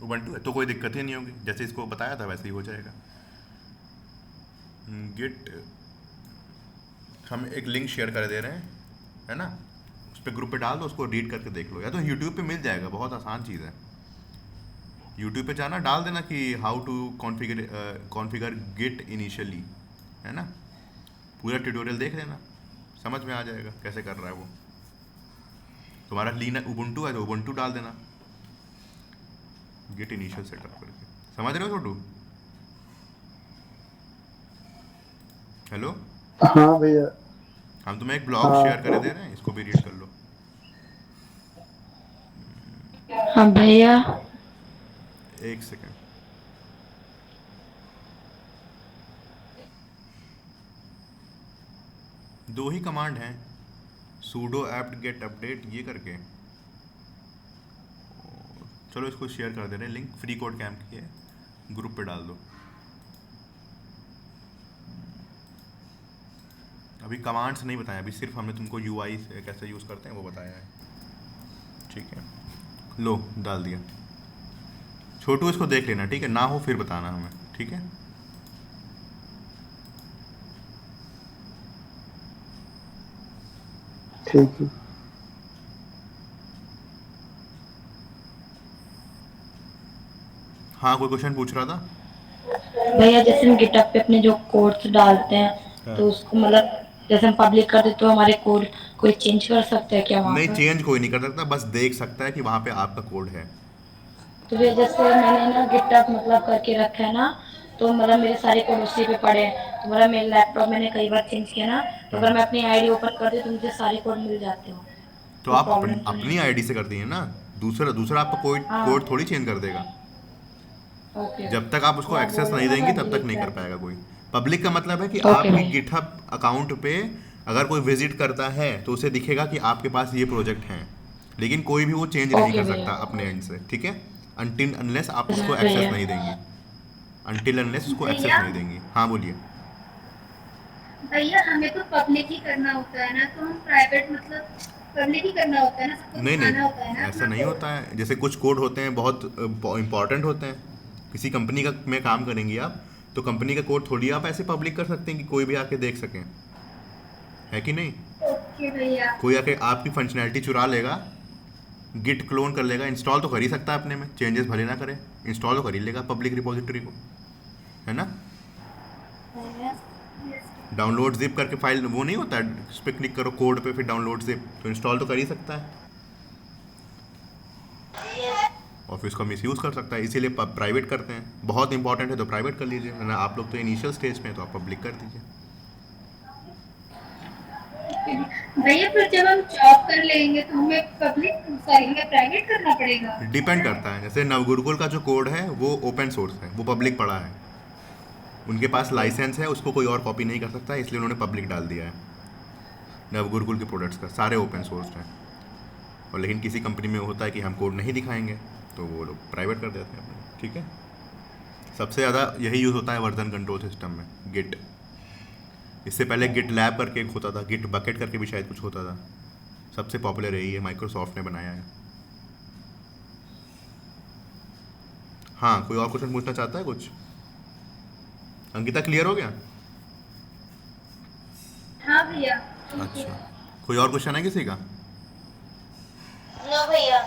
उबंटू है, तो कोई दिक्कत ही नहीं होगी, जैसे इसको बताया था वैसे ही हो जाएगा। गिट हम एक लिंक शेयर कर दे रहे हैं, है ना, उस पर ग्रुप पे डाल दो, उसको रीड करके देख लो, या तो यूट्यूब पे मिल जाएगा, बहुत आसान चीज़ है। यूट्यूब पे जाना, डाल देना कि how to configure git initially, है ना, पूरा ट्यूटोरियल देख लेना, समझ में आ जाएगा कैसे कर रहा है वो। तुम्हारा लीना उबंटू है तो उबंटू डाल देना, गिट इनिशियल सेटअप करके, समझ रहे हो छोटू? हेलो हाँ भैया, हम तुम्हें एक ब्लॉग शेयर कर दे रहे हैं, इसको भी रीड कर लो। हाँ भैया। एक सेकेंड, दो ही कमांड हैं, sudo apt get update ये करके। चलो इसको शेयर कर दे रहे हैं, लिंक फ्री कोड कैंप की है, ग्रुप पे डाल दो। अभी कमांड्स नहीं बताया, अभी सिर्फ हमने तुमको UI से कैसे यूज़ करते हैं वो बताया है, ठीक है। लो डाल दिया, छोटू इसको देख लेना, ठीक है, ना हो फिर बताना हमें, ठीक है। ठीक है। हाँ कोई क्वेश्चन पूछ रहा था? भैया जैसे हम गिटहब पे अपने जो कोड्स डालते हैं तो उसको मतलब जैसे हम पब्लिक कर देते तो हमारे कोड कोई चेंज कर सकता है क्या वहाँ नहीं, पर? चेंज कोई नहीं कर सकता, बस देख सकता है कि वहाँ पे आपका कोड है। तो भैया जैसे मैंने ना गिटहब मतलब करके रखा है ना, तो मतलब मेरे सारे कोड उसी पे पड़े हैं, तो मतलब मेरे लैपटॉप मैंने कई बार चेंज किया ना, तो अगर मैं अपनी आईडी ओपन कर दूँ तो मुझे सारे कोड मिल जाते हो। तो आप अपनी आईडी से करती हैं ना, दूसरा आपका कोई कोड थोड़ी चेंज कर देगा। जब तक आप उसको एक्सेस नहीं देंगी तब तक नहीं कर पाएगा कोई। पब्लिक का मतलब है कि आपके गिटहब अकाउंट पे अगर कोई विजिट करता है तो उसे दिखेगा कि आपके पास ये प्रोजेक्ट हैं, लेकिन कोई भी वो चेंज नहीं कर सकता अपने एंड से, ठीक है, अनटिल अनलेस आप उसको एक्सेस नहीं देंगी, अनटिल अनलेस उसको एक्सेस नहीं देंगी। हाँ बोलिए। भैया हमें तो पब्लिक ही करना होता है ना, तो हम प्राइवेट मतलब पब्लिक ही करना होता है ना, सबको नहीं दिखाना होता है नहीं, ना ऐसा अपना नहीं code। होता है। जैसे कुछ कोड होते हैं बहुत इंपॉर्टेंट होते हैं, किसी कंपनी का में काम करेंगी आप, तो कंपनी का कोड थोड़ी आप ऐसे पब्लिक कर सकते हैं कि कोई भी आके देख सके, है कि नहीं? ओके भैया। कोई आके आपकी फंक्शनैलिटी चुरा लेगा, गिट क्लोन कर लेगा, इंस्टॉल तो कर ही सकता है अपने में, चेंजेस भले ना करे, इंस्टॉल तो कर ही लेगा पब्लिक रिपोजिटरी को, है ना? डाउनलोड जिप करके फाइल वो नहीं होता है, उस पर क्लिक करो कोड पे, फिर डाउनलोड जिप, तो इंस्टॉल तो कर ही सकता है, और फिर उसका मिस यूज़ कर सकता है। इसीलिए प्राइवेट करते हैं, बहुत इंपॉर्टेंट है तो प्राइवेट कर लीजिए, वरना आप लोग तो इनिशियल स्टेज में हैं, तो आप पब्लिक कर दीजिए। भैया फिर जब हम जॉब कर लेंगे तो हमें पब्लिक सॉरी हमें प्राइवेट करना पड़ेगा। डिपेंड करता है, जैसे नवगुरुकुल का जो कोड है वो ओपन सोर्स है, वो पब्लिक पड़ा है, उनके पास लाइसेंस है, उसको कोई और कॉपी नहीं कर सकता, इसलिए उन्होंने पब्लिक डाल दिया है। नवगुरुकुल के प्रोडक्ट्स का सारे ओपन सोर्स हैं, और लेकिन किसी कंपनी में होता है कि हम कोड नहीं दिखाएंगे, तो वो लोग प्राइवेट कर देते हैं अपने, ठीक है? सबसे ज़्यादा यही यूज़ होता है वर्जन कंट्रोल सिस्टम में, गिट। इससे पहले गिट लैब करके एक होता था, गिट बकेट करके भी शायद कुछ होता था, सबसे पॉपुलर यही है, माइक्रोसॉफ्ट ने बनाया है। हाँ, कोई और क्वेश्चन पूछना चाहता है कुछ? अंकिता क्लियर हो गया? हाँ भैया। अच्छा, कोई और क्वेश्चन है किसी का? नो भैया।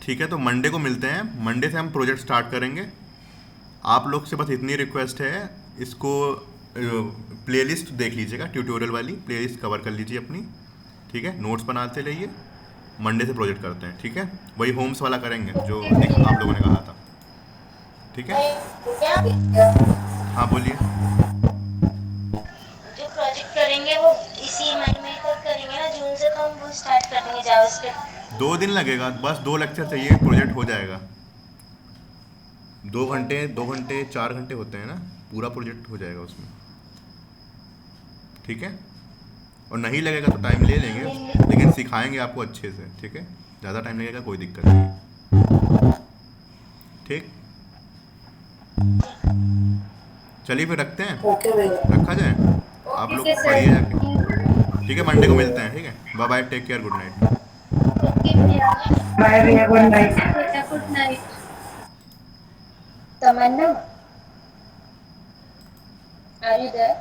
ठीक है, तो मंडे को मिलते हैं, मंडे से हम प्रोजेक्ट स्टार्ट करेंगे। आप लोग से बस इतनी रिक्वेस्ट है, इसको प्लेलिस्ट देख लीजिएगा, ट्यूटोरियल वाली प्लेलिस्ट कवर कर लीजिए अपनी, ठीक है? नोट्स बनाते रहिए, मंडे से प्रोजेक्ट करते हैं, ठीक है? वही होम्स वाला करेंगे जो आप लोगों ने कहा था, ठीक है? हाँ बोलिए। जो प्रोजेक्ट करेंगे वो इसी महीने में तक करेंगे ना, जून से तो हम वो स्टार्ट कर देंगे जावास्क्रिप्ट। 2 दिन लगेगा, बस 2 लेक्चर चाहिए, प्रोजेक्ट हो जाएगा। 2 घंटे 4 घंटे होते हैं ना, पूरा प्रोजेक्ट हो जाएगा उसमें, ठीक है? और नहीं लगेगा तो टाइम ले लेंगे, लेकिन सिखाएंगे आपको अच्छे से, ठीक है? ज़्यादा टाइम लगेगा कोई दिक्कत नहीं, ठीक? चलिए फिर रखते हैं, ओके भैया। रखा जाए, आप लोग पढ़िए जाके, ठीक है? मंडे को मिलते हैं, ठीक है? Bye bye, take care, good night. Okay भैया। बाय भैया, good night. Good night. Tamanna, are you there?